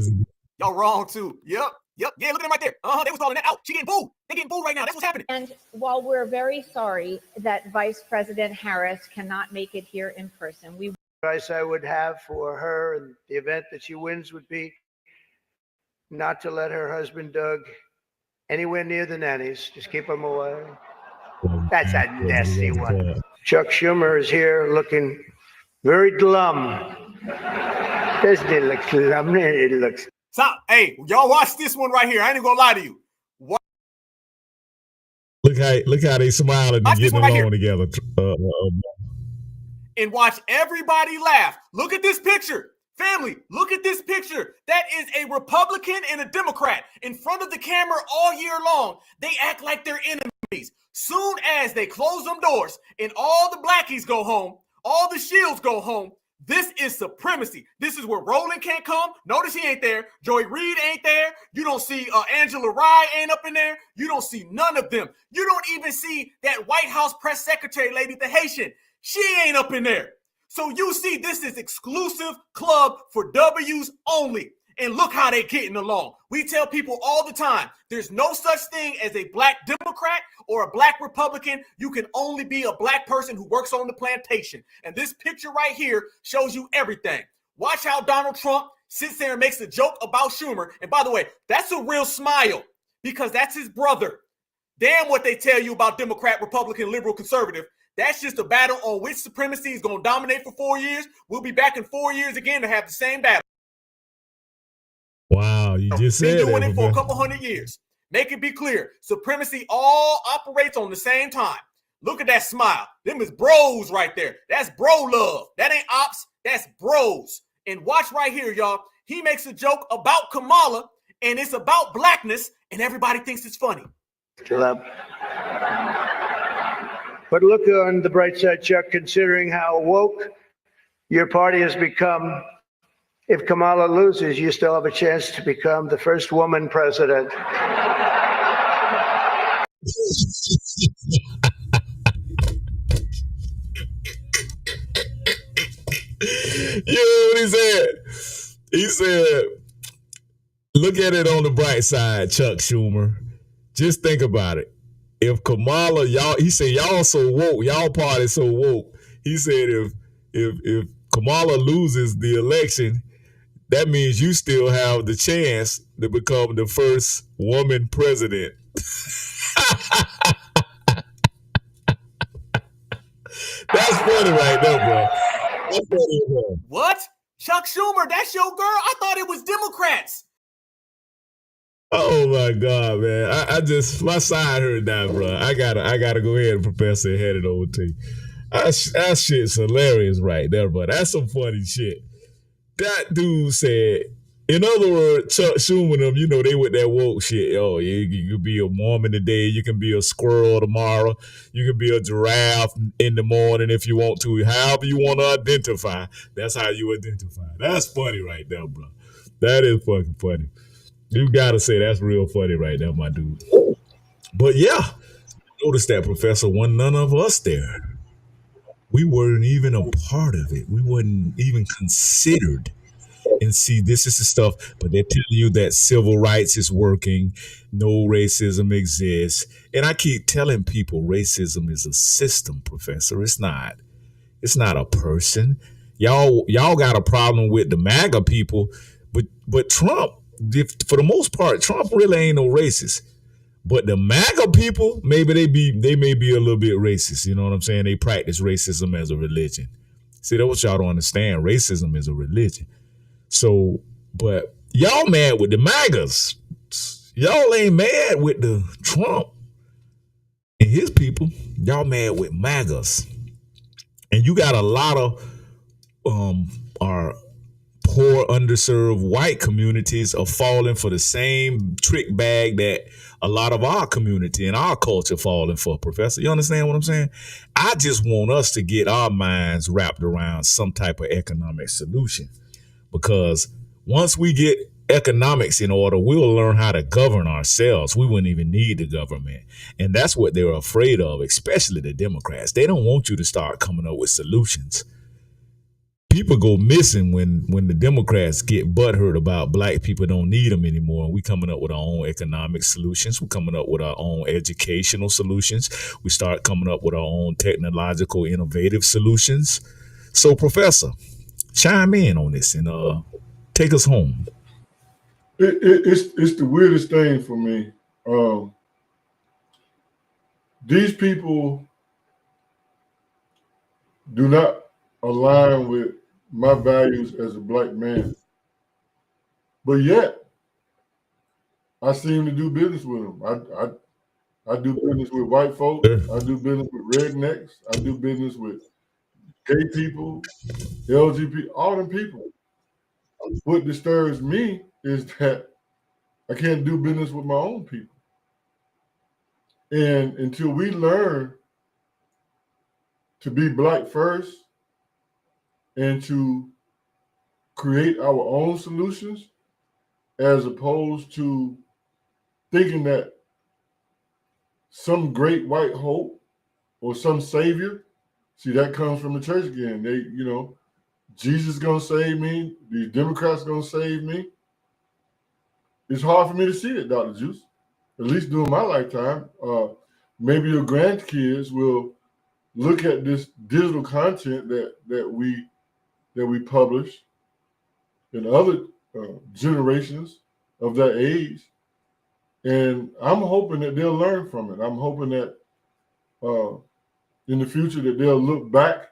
Speaker 2: Y'all wrong too. Yep. Yeah, look at them right there. They was calling that out. She getting booed. They getting booed right now. That's what's happening.
Speaker 9: And while we're very sorry that Vice President Harris cannot make it here in person, we
Speaker 8: advice I would have for her in the event that she wins would be not to let her husband Doug anywhere near the nannies. Just keep him away. That's a nasty one. Chuck Schumer is here looking very glum. Doesn't it look glum? It looks.
Speaker 2: Stop. Hey, y'all watch this one right here. I ain't gonna lie to you.
Speaker 1: Look how they smiling and getting along together.
Speaker 2: And watch everybody laugh. Look at this picture. Family, look at this picture. That is a Republican and a Democrat in front of the camera all year long. They act like they're enemies. Soon as they close them doors and all the blackies go home, all the shields go home, this is supremacy. This is where Roland can't come. Notice he ain't there. Joy Reid ain't there. You don't see Angela Rye ain't up in there. You don't see none of them. You don't even see that White House press secretary lady, the Haitian. She ain't up in there. So you see this is exclusive club for W's only. And look how they getting along. We tell people all the time, there's no such thing as a black Democrat or a black Republican. You can only be a black person who works on the plantation. And this picture right here shows you everything. Watch how Donald Trump sits there and makes a joke about Schumer. And by the way, that's a real smile because that's his brother. Damn what they tell you about Democrat, Republican, liberal, conservative. That's just a battle on which supremacy is going to dominate for 4 years. We'll be back in 4 years again to have the same battle.
Speaker 1: Wow, you just said
Speaker 2: been doing
Speaker 1: that,
Speaker 2: it for a couple hundred years. Make it be clear. Supremacy all operates on the same time. Look at that smile. Them is bros right there. That's bro love. That ain't ops. That's bros. And watch right here, y'all. He makes a joke about Kamala, and it's about blackness, and everybody thinks it's funny.
Speaker 8: Still up. But look on the bright side, Chuck, considering how woke your party has become. If Kamala loses, you still have a chance to become the first woman president.
Speaker 1: You know what he said? He said, look at it on the bright side, Chuck Schumer. Just think about it. If Kamala, he said, y'all so woke, y'all party so woke. He said, if Kamala loses the election, that means you still have the chance to become the first woman president. That's funny right there, bro. That's funny, bro.
Speaker 2: What? Chuck Schumer, that's your girl? I thought it was Democrats.
Speaker 1: Oh my God, man. I just, my side hurt now, bro. I gotta go ahead and Professor and head it over to you. That shit's hilarious right there, bro. That's some funny shit. That dude said, in other words, Chuck Schumer, them, you know, they with that woke shit. Oh, you could be a Mormon today. You can be a squirrel tomorrow. You can be a giraffe in the morning if you want to. However you want to identify, that's how you identify. That's funny right there, bro. That is fucking funny. You gotta say that's real funny right there, my dude. But yeah, notice that, Professor, wasn't none of us there. We weren't even a part of it. We weren't even considered. And see, this is the stuff, but they're telling you that civil rights is working, no racism exists. And I keep telling people racism is a system, Professor. It's not a person. Y'all got a problem with the MAGA people, but Trump, for the most part, Trump really ain't no racist. But the MAGA people, maybe they may be a little bit racist. You know what I'm saying? They practice racism as a religion. See, that's what y'all don't understand. Racism is a religion. So, but y'all mad with the MAGAs. Y'all ain't mad with the Trump and his people. Y'all mad with MAGAs. And you got a lot of our poor, underserved white communities are falling for the same trick bag that a lot of our community and our culture falling for, Professor. You understand what I'm saying? I just want us to get our minds wrapped around some type of economic solution. Because once we get economics in order, we'll learn how to govern ourselves. We wouldn't even need the government. And that's what they're afraid of, especially the Democrats. They don't want you to start coming up with solutions. People go missing when the Democrats get butthurt about black people don't need them anymore. We coming up with our own economic solutions. We're coming up with our own educational solutions. We start coming up with our own technological, innovative solutions. So, Professor, chime in on this and take us home.
Speaker 7: It's the weirdest thing for me. These people do not align with my values as a black man, but yet I seem to do business with them. I do business with white folks. I do business with rednecks. I do business with gay people, LGBT, all them people. What disturbs me is that I can't do business with my own people. And until we learn to be black first and to create our own solutions, as opposed to thinking that some great white hope or some savior, see, that comes from the church again. They, Jesus is going to save me. These Democrats are going to save me. It's hard for me to see it, Dr. Juice, at least during my lifetime. Maybe your grandkids will look at this digital content that we publish in other generations of that age, and I'm hoping that they'll learn from it. I'm hoping that in the future that they'll look back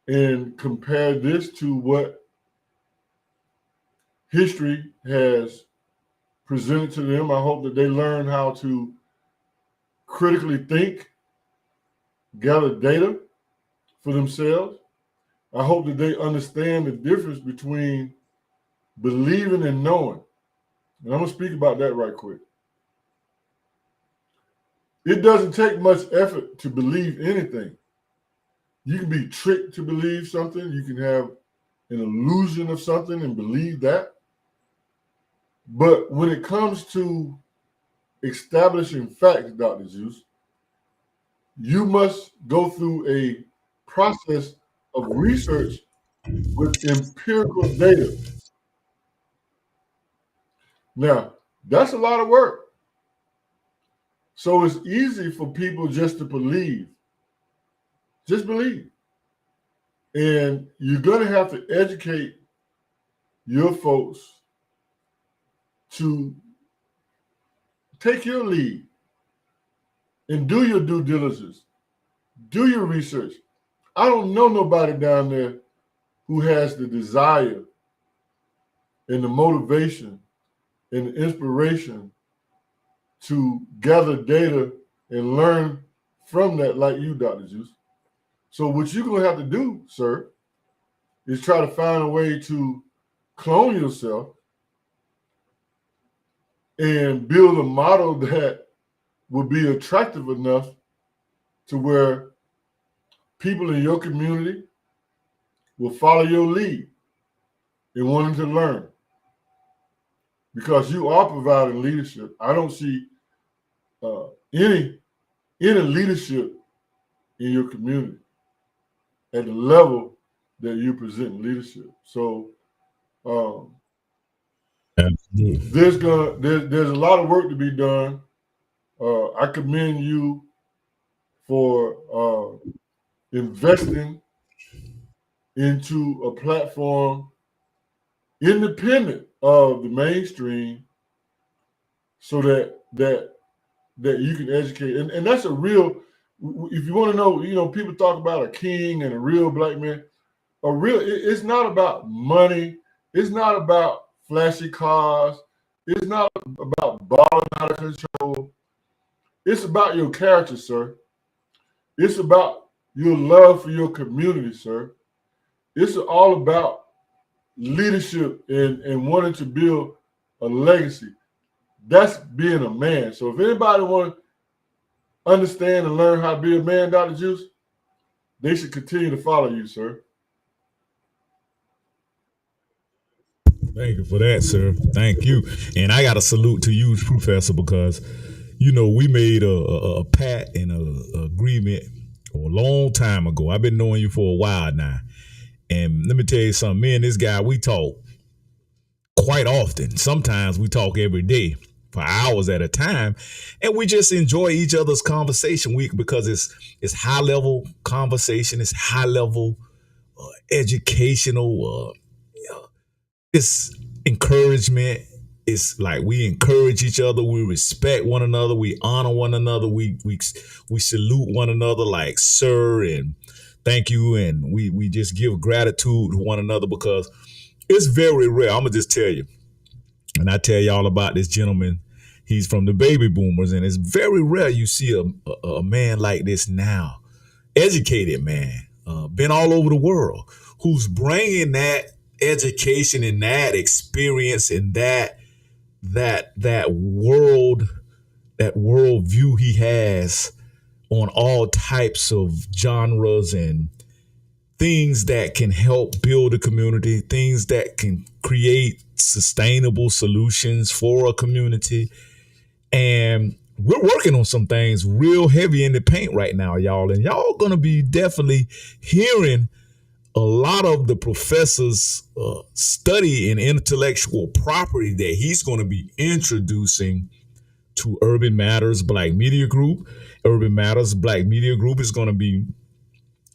Speaker 7: and compare this to what history has presented to them. I hope that they learn how to critically think, gather data for themselves. I hope that they understand the difference between believing and knowing. And I'm going to speak about that right quick. It doesn't take much effort to believe anything. You can be tricked to believe something. You can have an illusion of something and believe that. But when it comes to establishing facts, Dr. Zeus, you must go through a process of research with empirical data. Now, that's a lot of work. So it's easy for people just to believe. Just believe. And you're going to have to educate your folks to take your lead and do your due diligence. Do your research. I don't know nobody down there who has the desire and the motivation and the inspiration to gather data and learn from that like you, Dr. Juice. So what you're going to have to do, sir, is try to find a way to clone yourself and build a model that will be attractive enough to where people in your community will follow your lead in wanting to learn. Because you are providing leadership. I don't see any leadership in your community at the level that you present leadership. So there's a lot of work to be done. I commend you for investing into a platform independent of the mainstream so that you can educate. And that's a real, if you want to know, people talk about a king and a real black man. It's not about money. It's not about flashy cars. It's not about balling out of control. It's about your character, sir. It's about your love for your community, sir. It's all about leadership and wanting to build a legacy. That's being a man. So if anybody want to understand and learn how to be a man, Dr. Juice, they should continue to follow you, sir.
Speaker 1: Thank you for that, sir. Thank you. And I got to salute to you, Professor, because, we made a pact and a agreement a long time ago. I've been knowing you for a while now. And let me tell you something. Me and this guy, we talk quite often. Sometimes we talk every day for hours at a time. And we just enjoy each other's conversation because it's high level conversation. It's high level educational it's encouragement. It's like we encourage each other. We respect one another. We honor one another. We salute one another like sir and thank you. And we just give gratitude to one another because it's very rare. I'm going to just tell you. And I tell y'all about this gentleman. He's from the baby boomers. And it's very rare you see a man like this now. Educated man. Been all over the world. Who's bringing that education and that experience and that world view he has on all types of genres and things that can help build a community, things that can create sustainable solutions for a community. And we're working on some things real heavy in the paint right now, y'all. And y'all gonna be definitely hearing a lot of the professor's study in intellectual property that he's going to be introducing to Urban Matters Black Media Group. Urban Matters Black Media Group is going to be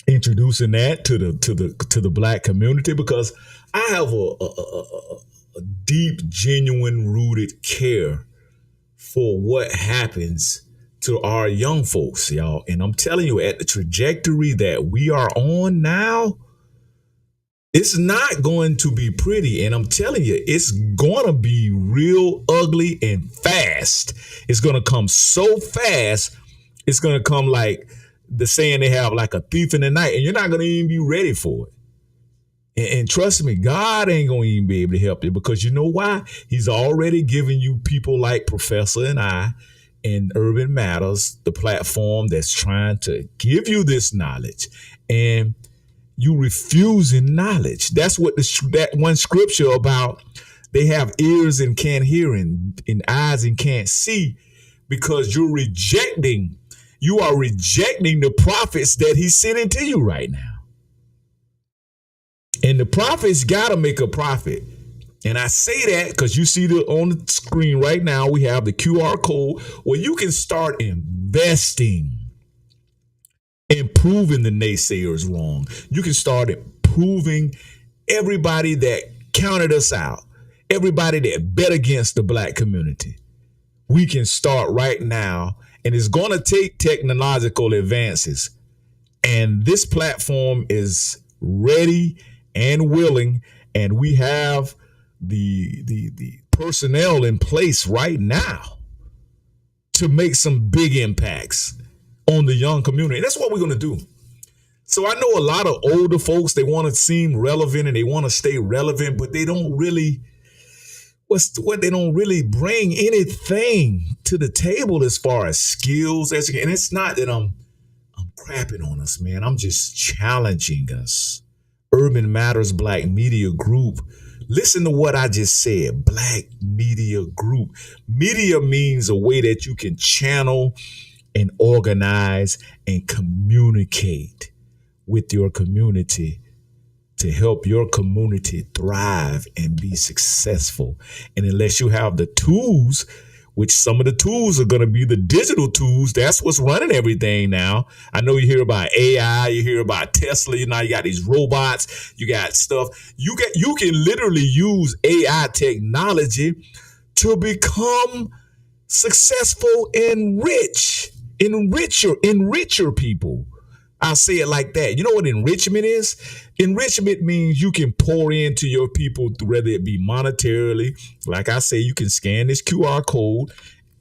Speaker 1: introducing that to the Black community because I have a deep, genuine, rooted care for what happens to our young folks, y'all. And I'm telling you, at the trajectory that we are on now, it's not going to be pretty. And I'm telling you, it's going to be real ugly and fast. It's going to come so fast. It's going to come like the saying they have, like a thief in the night. And you're not going to even be ready for it. And trust me, God ain't going to even be able to help you because you know why? He's already given you people like Professor and I in Urban Matters, the platform that's trying to give you this knowledge. And you refusing knowledge. That's what that one scripture about. They have ears and can't hear and eyes and can't see because you are rejecting the prophets that he's sending to you right now. And the prophets got to make a profit. And I say that because you see on the screen right now, we have the QR code where you can start investing and proving the naysayers wrong. You can start proving everybody that counted us out, everybody that bet against the Black community. We can start right now, and it's going to take technological advances. And this platform is ready and willing, and we have the personnel in place right now to make some big impacts on the young community. That's what we're going to do. So I know a lot of older folks, they want to seem relevant and they want to stay relevant, but they don't really, they don't really bring anything to the table as far as skills. And it's not that I'm crapping on us, man. I'm just challenging us. Urban Matters Black Media Group. Listen to what I just said. Black Media Group. Media means a way that you can channel and organize and communicate with your community to help your community thrive and be successful. And unless you have the tools, which some of the tools are going to be the digital tools, that's what's running everything now. I know you hear about AI, you hear about Tesla, you got these robots, you got stuff. You can literally use AI technology to become successful and rich. Enrich your people. I'll say it like that. You know what enrichment is? Enrichment means you can pour into your people, whether it be monetarily. Like I say, you can scan this QR code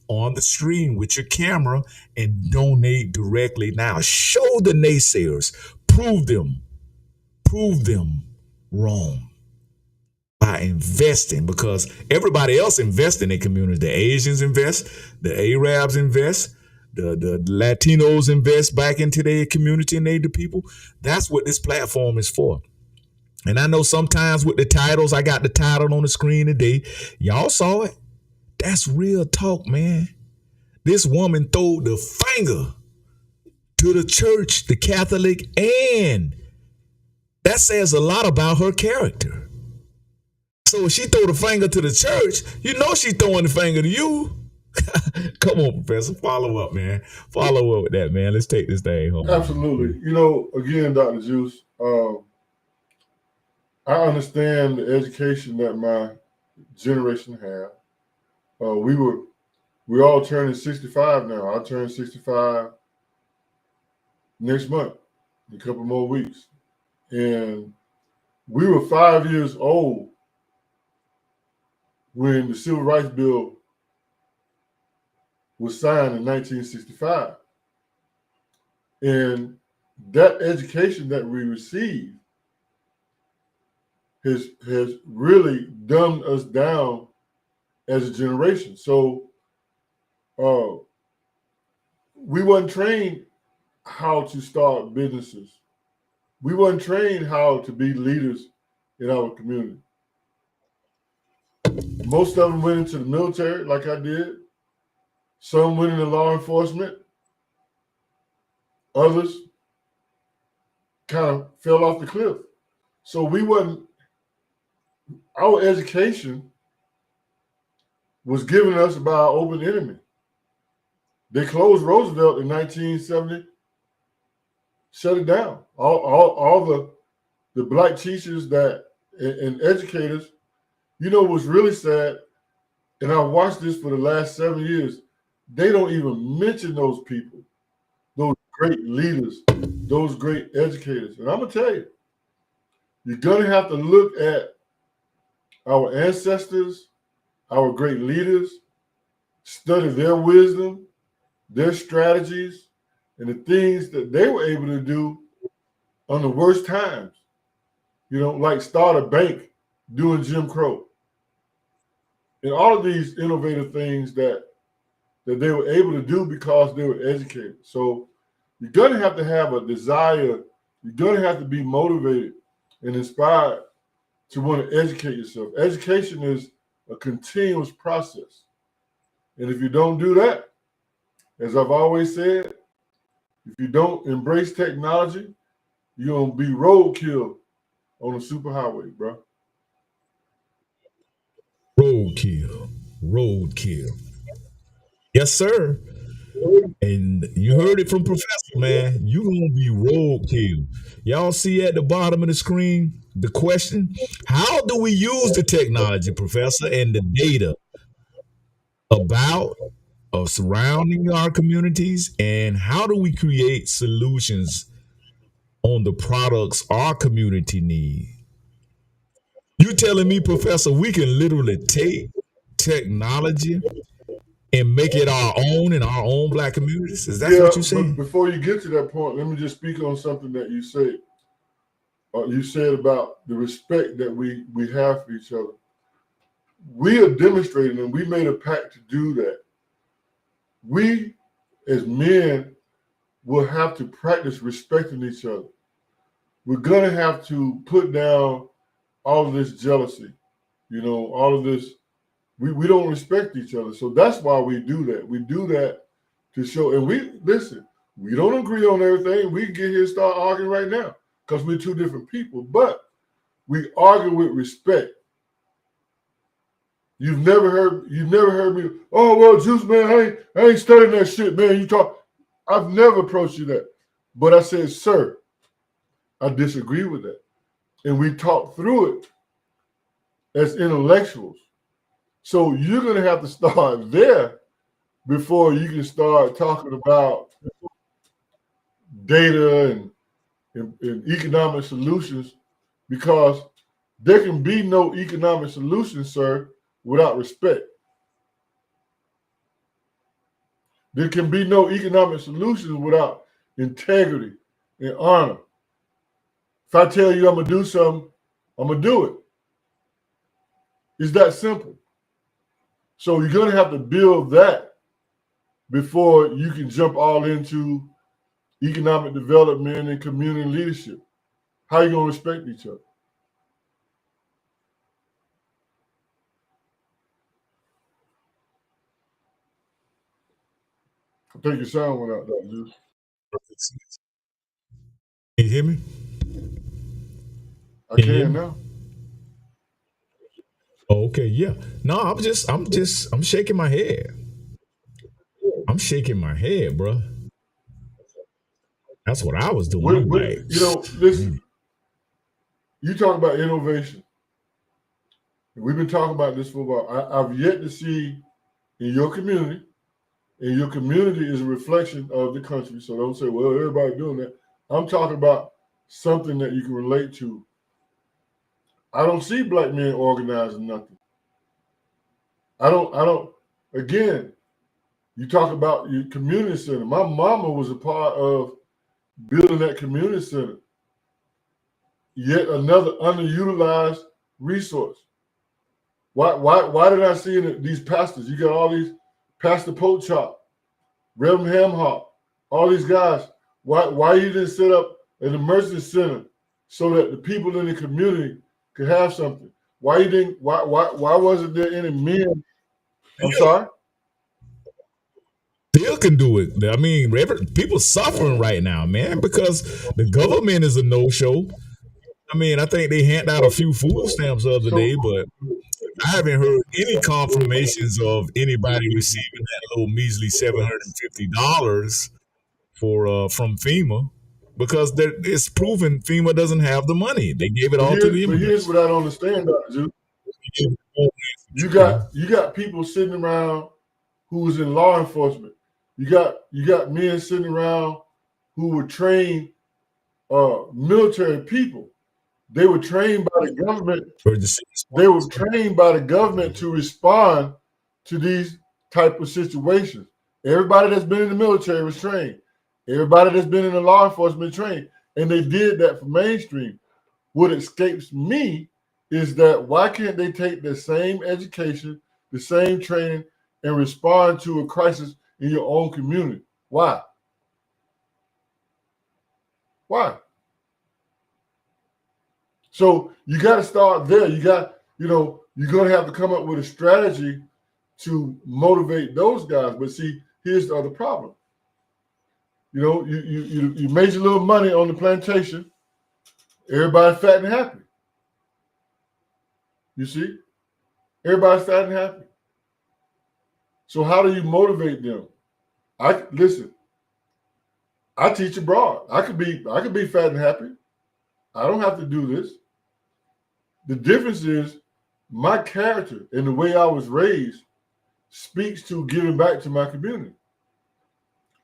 Speaker 1: on the screen with your camera and donate directly now. Show the naysayers. Prove them wrong by investing, because everybody else invests in their community. The Asians invest, the Arabs invest, the Latinos invest back into their community and their people. That's what this platform is for. And I know sometimes with the titles, I got the title on the screen today. Y'all saw it. That's real talk, man. This woman threw the finger to the church, the Catholic, and that says a lot about her character. So if she throw the finger to the church, you know she throwing the finger to you. Come on, Professor. Follow up, man. Follow up with that, man. Let's take this thing home.
Speaker 7: Absolutely. You know, again, Dr. Juice, I understand the education that my generation had. We're all turning 65 now. I turn 65 next month, in a couple more weeks. And we were 5 years old when the Civil Rights Bill was signed in 1965. And that education that we received has really dumbed us down as a generation. So we weren't trained how to start businesses. We weren't trained how to be leaders in our community. Most of them went into the military, like I did. Some went into law enforcement. Others kind of fell off the cliff. So our education was given us by our open enemy. They closed Roosevelt in 1970, shut it down. All the black teachers and educators, you know what's really sad, and I've watched this for the last 7 years, they don't even mention those people, those great leaders, those great educators. And I'm going to tell you, you're going to have to look at our ancestors, our great leaders, study their wisdom, their strategies, and the things that they were able to do on the worst times. You know, like start a bank doing Jim Crow. And all of these innovative things that they were able to do because they were educated. So you're going to have a desire. You're going to have to be motivated and inspired to want to educate yourself. Education is a continuous process. And if you don't do that, as I've always said, if you don't embrace technology, you're going to be roadkill on the superhighway, bro.
Speaker 1: Roadkill. Yes, sir. And you heard it from Professor, man. You're going to be roadkill. Y'all see at the bottom of the screen the question? How do we use the technology, Professor, and the data about surrounding our communities? And how do we create solutions on the products our community need? You telling me, Professor, we can literally take technology and make it our own in our own black communities? Is that what you're saying?
Speaker 7: But before you get to that point, let me just speak on something that you said. You said about the respect that we have for each other. We are demonstrating, and we made a pact to do that. We, as men, will have to practice respecting each other. We're going to have to put down all of this jealousy, you know, all of this. We don't respect each other. So that's why we do that. We do that to show, and we don't agree on everything. We can get here and start arguing right now because we're two different people, but we argue with respect. You've never heard me, oh, well, Juice, man, I ain't studying that shit, man. You talk. I've never approached you that. But I said, sir, I disagree with that. And we talked through it as intellectuals. So you're going to have to start there before you can start talking about data and economic solutions, because there can be no economic solution, sir, without respect. There can be no economic solutions without integrity and honor. If I tell you I'm going to do something, I'm going to do it. It's that simple. So you're going to have to build that before you can jump all into economic development and community leadership. How are you going to respect each other? I think your sound went out, Dr. Juice.
Speaker 1: Can you hear me?
Speaker 7: I
Speaker 1: Can you hear
Speaker 7: can
Speaker 1: me?
Speaker 7: now.
Speaker 1: Oh, okay, yeah. No, I'm shaking my head. I'm shaking my head, bro. That's what I was doing. I'm
Speaker 7: But,
Speaker 1: like,
Speaker 7: listen, you talk about innovation. We've been talking about this for a while. I've yet to see in your community, and your community is a reflection of the country. So don't say, well, everybody doing that. I'm talking about something that you can relate to. I don't see black men organizing nothing. Again, you talk about your community center. My mama was a part of building that community center. Yet another underutilized resource. Why did I see these pastors? You got all these Pastor Pochop, Reverend Hamhock, all these guys. Why you didn't set up an emergency center so that the people in the community could have something? Why you didn't? Why wasn't there any men? I'm sorry.
Speaker 1: still can do it. I mean, people suffering right now, man, because the government is a no-show. I mean, I think they handed out a few food stamps the other day, but I haven't heard any confirmations of anybody receiving that little measly $750 from FEMA, because it's proven FEMA doesn't have the money. They gave it all to the immigrants.
Speaker 7: Here's what I don't understand, Dr. Juice. You got people sitting around who's in law enforcement. You got men sitting around who were trained military people. They were trained by the government. They were trained by the government to respond to these type of situations. Everybody that's been in the military was trained. Everybody that's been in the law enforcement trained. And they did that for mainstream. What escapes me is that why can't they take the same education, the same training, and respond to a crisis in your own community? Why? Why? So you got to start there. You're going to have to come up with a strategy to motivate those guys. But see, here's the other problem. You made your little money on the plantation. Everybody fat and happy. You see? Everybody's fat and happy. So how do you motivate them? I teach abroad. I could be fat and happy. I don't have to do this. The difference is my character and the way I was raised speaks to giving back to my community.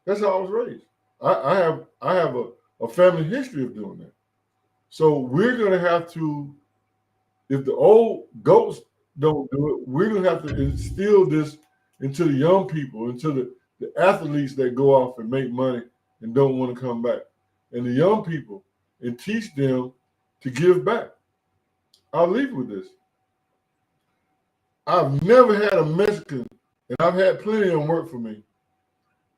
Speaker 7: That's how I was raised. I have a family history of doing that. So we're going to have to, if the old goats don't do it, we're going to have to instill this into the young people, into the athletes that go off and make money and don't want to come back. And the young people, and teach them to give back. I'll leave with this. I've never had a Mexican, and I've had plenty of them work for me.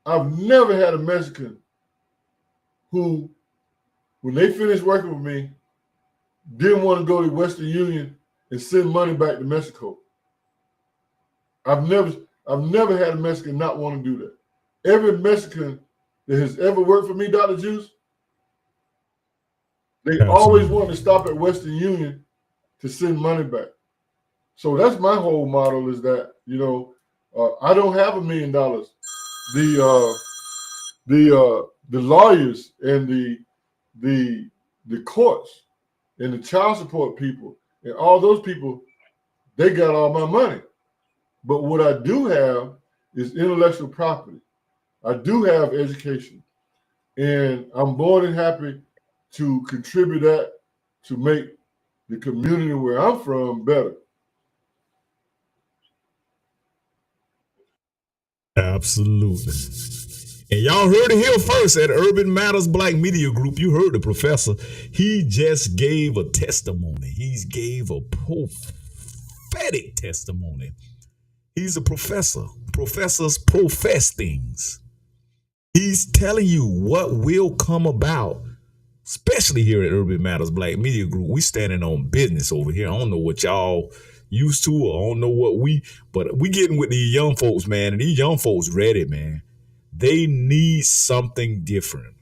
Speaker 7: I've never had a Mexican who, when they finished working with me, didn't want to go to Western Union and send money back to Mexico. I've never had a Mexican not want to do that. Every Mexican that has ever worked for me, Dr. Juice, they always want to stop at Western Union to send money back. So that's my whole model, is that, I don't have $1 million. The lawyers and the courts and the child support people and all those people, they got all my money. But what I do have is intellectual property. I do have education. And I'm more than happy to contribute that to make the community where I'm from better.
Speaker 1: Absolutely. And y'all heard it here first at Urban Matters Black Media Group. You heard the professor. He just gave a testimony. He gave a prophetic testimony. He's a professor. Professors profess things. He's telling you what will come about, especially here at Urban Matters Black Media Group. We standing on business over here. I don't know what y'all used to, or I don't know but we getting with these young folks, man. And these young folks ready, man. They need something different.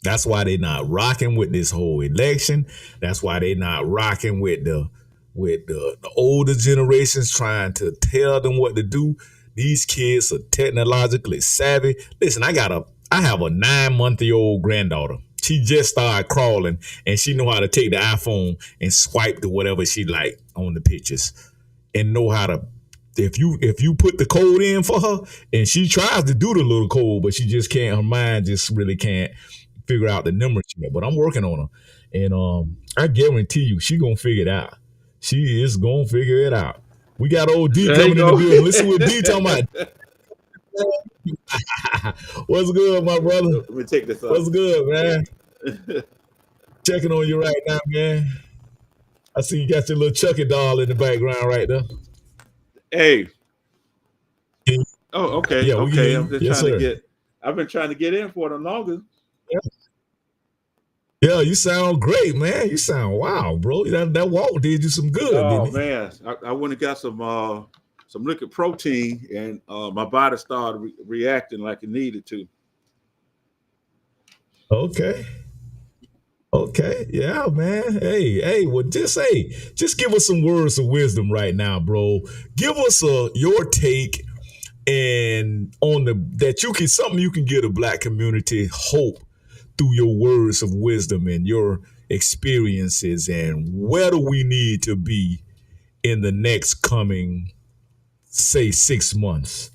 Speaker 1: That's why they're not rocking with this whole election. That's why they're not rocking with the older generations trying to tell them what to do. These kids are technologically savvy. Listen, I have a 9-month-old granddaughter. She just started crawling and she know how to take the iPhone and swipe to whatever she like on the pictures and know how to. If you put the code in for her and she tries to do the little code, but she just can't, her mind just really can't figure out the numbers yet. But I'm working on her. And I guarantee you she gonna figure it out. She is gonna figure it out. We got old D coming in the building. Listen what D talking about. What's good, my brother?
Speaker 10: Let me take this off.
Speaker 1: What's good, man? Checking on you right now, man. I see you got your little Chucky doll in the background right there.
Speaker 10: Hey. Oh, okay.
Speaker 1: Yeah,
Speaker 10: okay. I'm just
Speaker 1: yes,
Speaker 10: trying
Speaker 1: sir.
Speaker 10: to get. I've been trying to get in for the longest.
Speaker 1: Yeah, you sound great, man. You sound wow, bro. That walk did you some good,
Speaker 10: Oh
Speaker 1: didn't it?
Speaker 10: man, I went and got some liquid protein, and my body started reacting like it needed to.
Speaker 1: Okay. Yeah, man. Hey, well, just give us some words of wisdom right now, bro. Give us your take and on that you can something you can give the Black community hope through your words of wisdom and your experiences, and where do we need to be in the next coming, say, 6 months?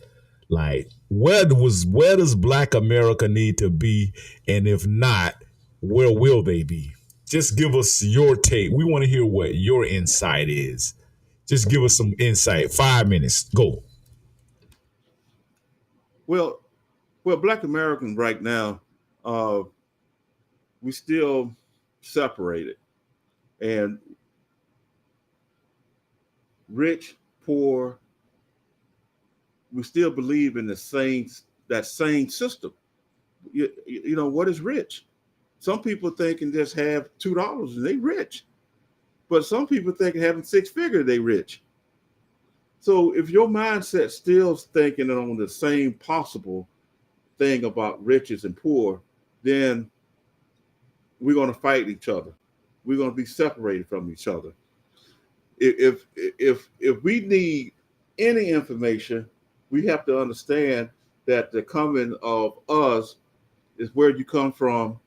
Speaker 1: Like, where does Black America need to be? And if not, where will they be? Just give us your take. We want to hear what your insight is. Just give us some insight. 5 minutes. Go.
Speaker 10: Well, Black Americans right now, we still separated, and rich, poor. We still believe in that same system. You know what is rich? Some people think and just have $2 and they rich, but some people think having 6 figures they rich. So if your mindset still thinking on the same possible thing about riches and poor, then we're going to fight each other. We're going to be separated from each other. If we need any information, we have to understand that the coming of us is where you come from.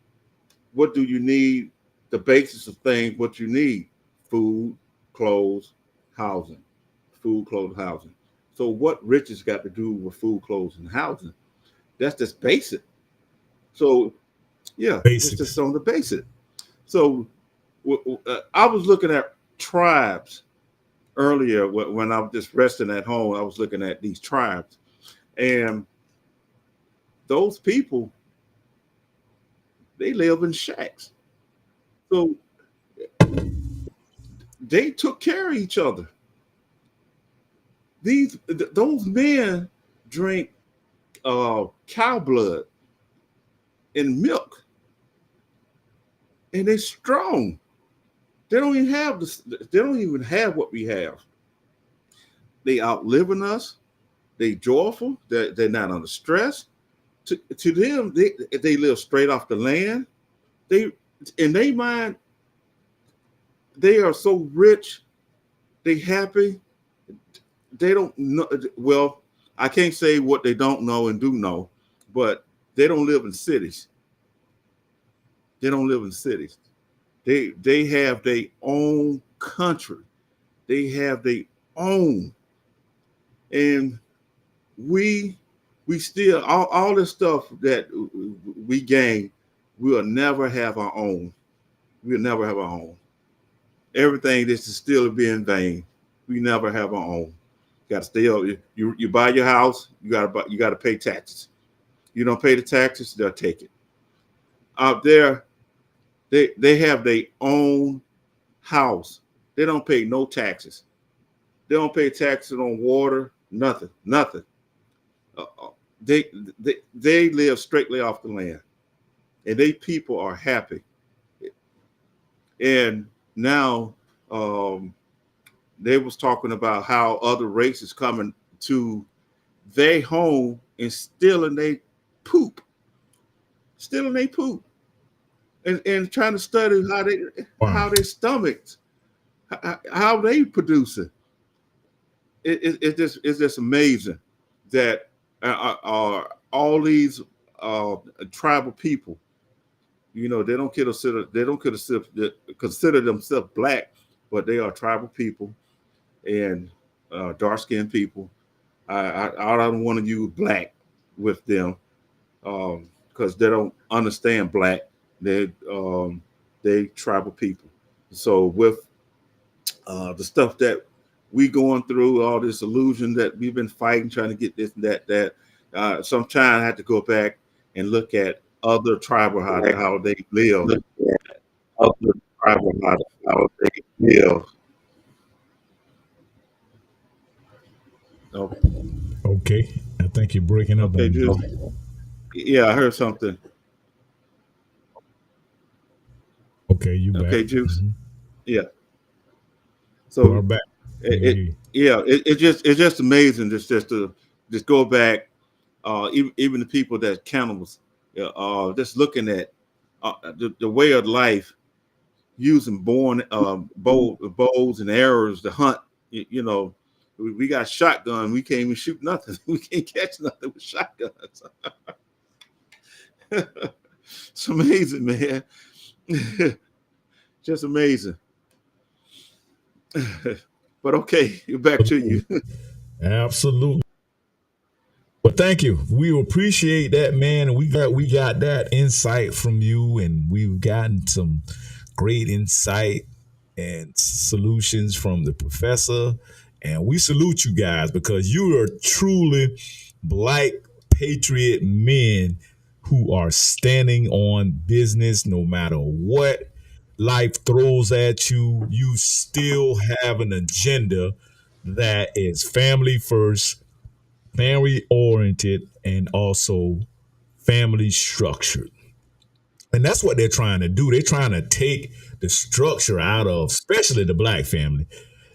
Speaker 10: What do you need? The basis of things, what you need: food, clothes, housing. Food, clothes, housing. So what riches got to do with food, clothes, and housing? That's just basic. So yeah,
Speaker 1: Basics.
Speaker 10: it's just on the basic. So I was looking at tribes earlier when I was just resting at home. I was looking at these tribes, and those people, they live in shacks. So they took care of each other. Those men drink cow blood and milk, and they're strong. They don't even have this. They don't even have what we have. They outliving us. They joyful. They're not under stress. To them, they live straight off the land. They in their mind, they are so rich. They happy. They don't know. Well, I can't say what they don't know and do know, but they don't live in cities. They don't live in cities. They have their own country. They have their own. And we still, all this stuff that we gain, we'll never have our own. We'll never have our own. Everything this is still be in vain. We never have our own. You got to stay up. You buy your house, you got to pay taxes. You don't pay the taxes, they'll take it. Out there, they have their own house. They don't pay no taxes. They don't pay taxes on water, nothing. They live strictly off the land, and they people are happy. And now they was talking about how other races coming to their home and stealing poop, stealing their poop, and trying to study how their stomachs, how they produce it. It's just amazing that all these tribal people, you know, they don't consider themselves black, but they are tribal people and dark-skinned people. I don't want to use black with them because they don't understand black. They tribal people. So with the stuff that we going through, all this illusion that we've been fighting, trying to get this and that. Sometimes I have to go back and look at other tribal how they live. Other tribal how they live.
Speaker 1: Okay, I think you're breaking up.
Speaker 10: Okay, yeah, I heard something.
Speaker 1: Okay, you back.
Speaker 10: Okay, Juice.
Speaker 1: Mm-hmm.
Speaker 10: Yeah. So
Speaker 1: we're back.
Speaker 10: It's just amazing just to go back. Even the people that cannibals, just looking at the way of life, using bows and arrows to hunt. You know, we got shotgun. We can't even shoot nothing. We can't catch nothing with shotguns. It's amazing, man. Just amazing. But okay, back to you.
Speaker 1: Absolutely. But thank you. We appreciate that, man. We got that insight from you, and we've gotten some great insight and solutions from the professor. And we salute you guys because you are truly Black patriot men who are standing on business no matter what life throws at you. You still have an agenda that is family first, family oriented, and also family structured. And that's what they're trying to do. They're trying to take the structure out of, especially the Black family.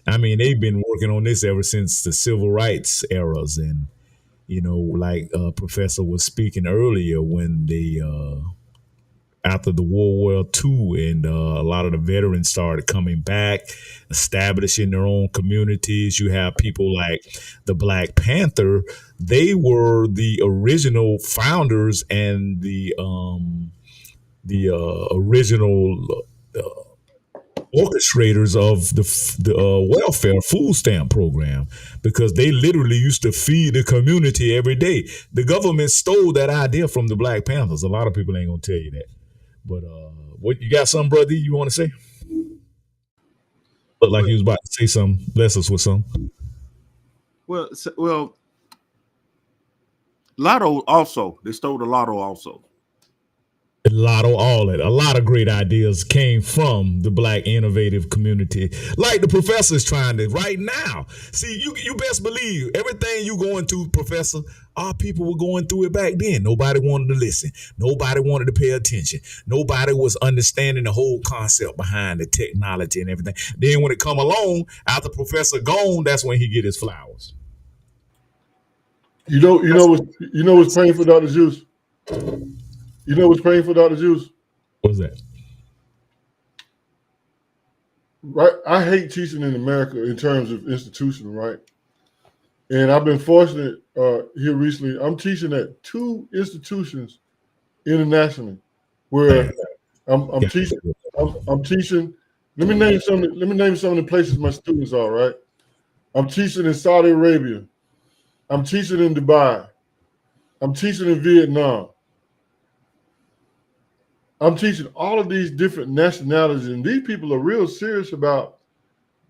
Speaker 1: I mean, they've been working on this ever since the civil rights eras. And, you know, like Professor was speaking earlier, when they, after the World War II, and a lot of the veterans started coming back, establishing their own communities. You have people like the Black Panther. They were the original founders and the original orchestrators of the welfare food stamp program, because they literally used to feed the community every day. The government stole that idea from the Black Panthers. A lot of people ain't gonna tell you that. But what you got, something, brother, you want to say? Looked like he was about to say something. Bless us with something.
Speaker 10: Well, Lotto also. They stole the Lotto also.
Speaker 1: Lotto, all that. A lot of great ideas came from the Black innovative community, like the professor's trying to right now. See, you best believe everything you going through, Professor, our people were going through it back then. Nobody wanted to listen. Nobody wanted to pay attention. Nobody was understanding the whole concept behind the technology and everything. Then when it come along, after Professor gone, that's when he get his flowers.
Speaker 7: You know what's painful, Dr. Juice? You know what's painful, Dr. Juice?
Speaker 1: What's that?
Speaker 7: Right, I hate teaching in America in terms of institution, right? And I've been fortunate here recently. I'm teaching at 2 institutions internationally, where I'm teaching. Let me name some of the places my students are. Right, I'm teaching in Saudi Arabia. I'm teaching in Dubai. I'm teaching in Vietnam. I'm teaching all of these different nationalities, and these people are real serious about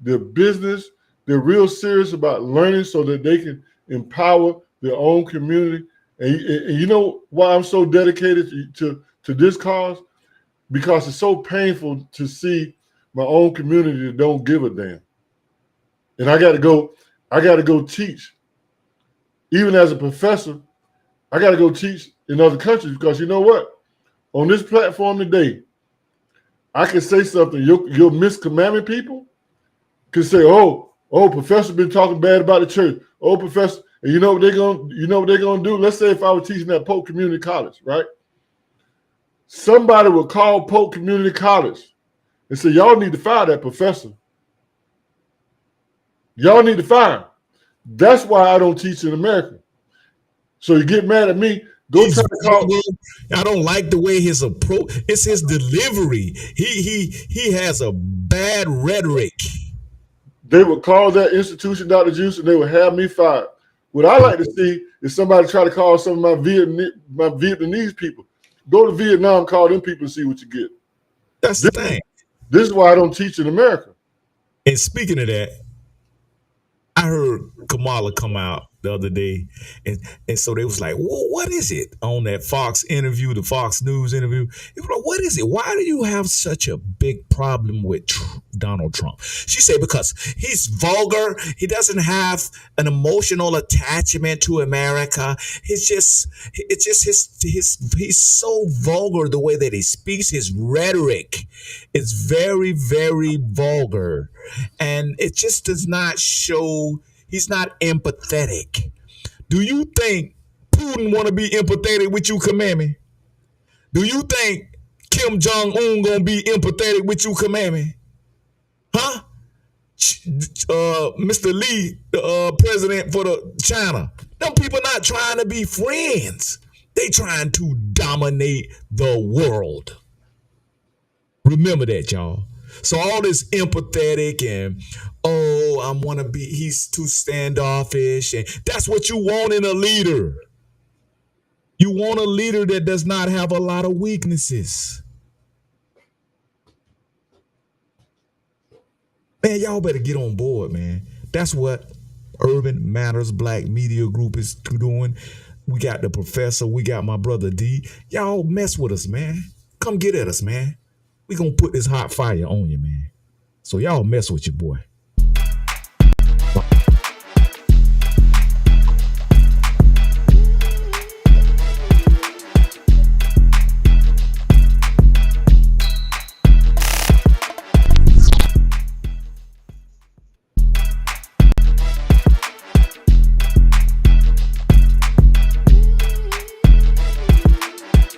Speaker 7: their business. They're real serious about learning so that they can empower their own community. And you know why I'm so dedicated to this cause? Because it's so painful to see my own community that don't give a damn. And I got to go teach. Even as a professor, I got to go teach in other countries, because you know what? On this platform today, I can say something. You'll miss Kamammy people can say, oh, Professor been talking bad about the church. Oh, Professor, And you know what they're gonna do? Let's say if I was teaching at Polk Community College, right? Somebody will call Polk Community College and say, y'all need to fire that professor. Y'all need to fire him. That's why I don't teach in America. So you get mad at me, go try to call.
Speaker 1: I don't like the way his approach. It's his delivery. He has a bad rhetoric.
Speaker 7: They would call that institution, Dr. Juice, and they would have me fired. What I like to see is somebody try to call some of my Vietnamese people. Go to Vietnam, call them people and see what you get.
Speaker 1: That's the thing.
Speaker 7: This is why I don't teach in America.
Speaker 1: And speaking of that, I heard Kamala come out the other day, and so they was like, well, what is it on that Fox interview, the Fox News interview? It was like, what is it? Why do you have such a big problem with Donald Trump? She said, because he's vulgar. He doesn't have an emotional attachment to America. He's so vulgar the way that he speaks. His rhetoric is very, very vulgar. And it just does not show. He's not empathetic. Do you think Putin want to be empathetic with you, Kamammy? Do you think Kim Jong-un gonna be empathetic with you, Kamammy? Huh? Mr. Lee, president for the China. Them people not trying to be friends. They trying to dominate the world. Remember that, y'all. So all this empathetic and, he's too standoffish. And that's what you want in a leader. You want a leader that does not have a lot of weaknesses. Man, y'all better get on board, man. That's what Urban Matters Black Media Group is doing. We got the professor. We got my brother D. Y'all mess with us, man. Come get at us, man. We gonna put this hot fire on you, man. So y'all mess with your boy.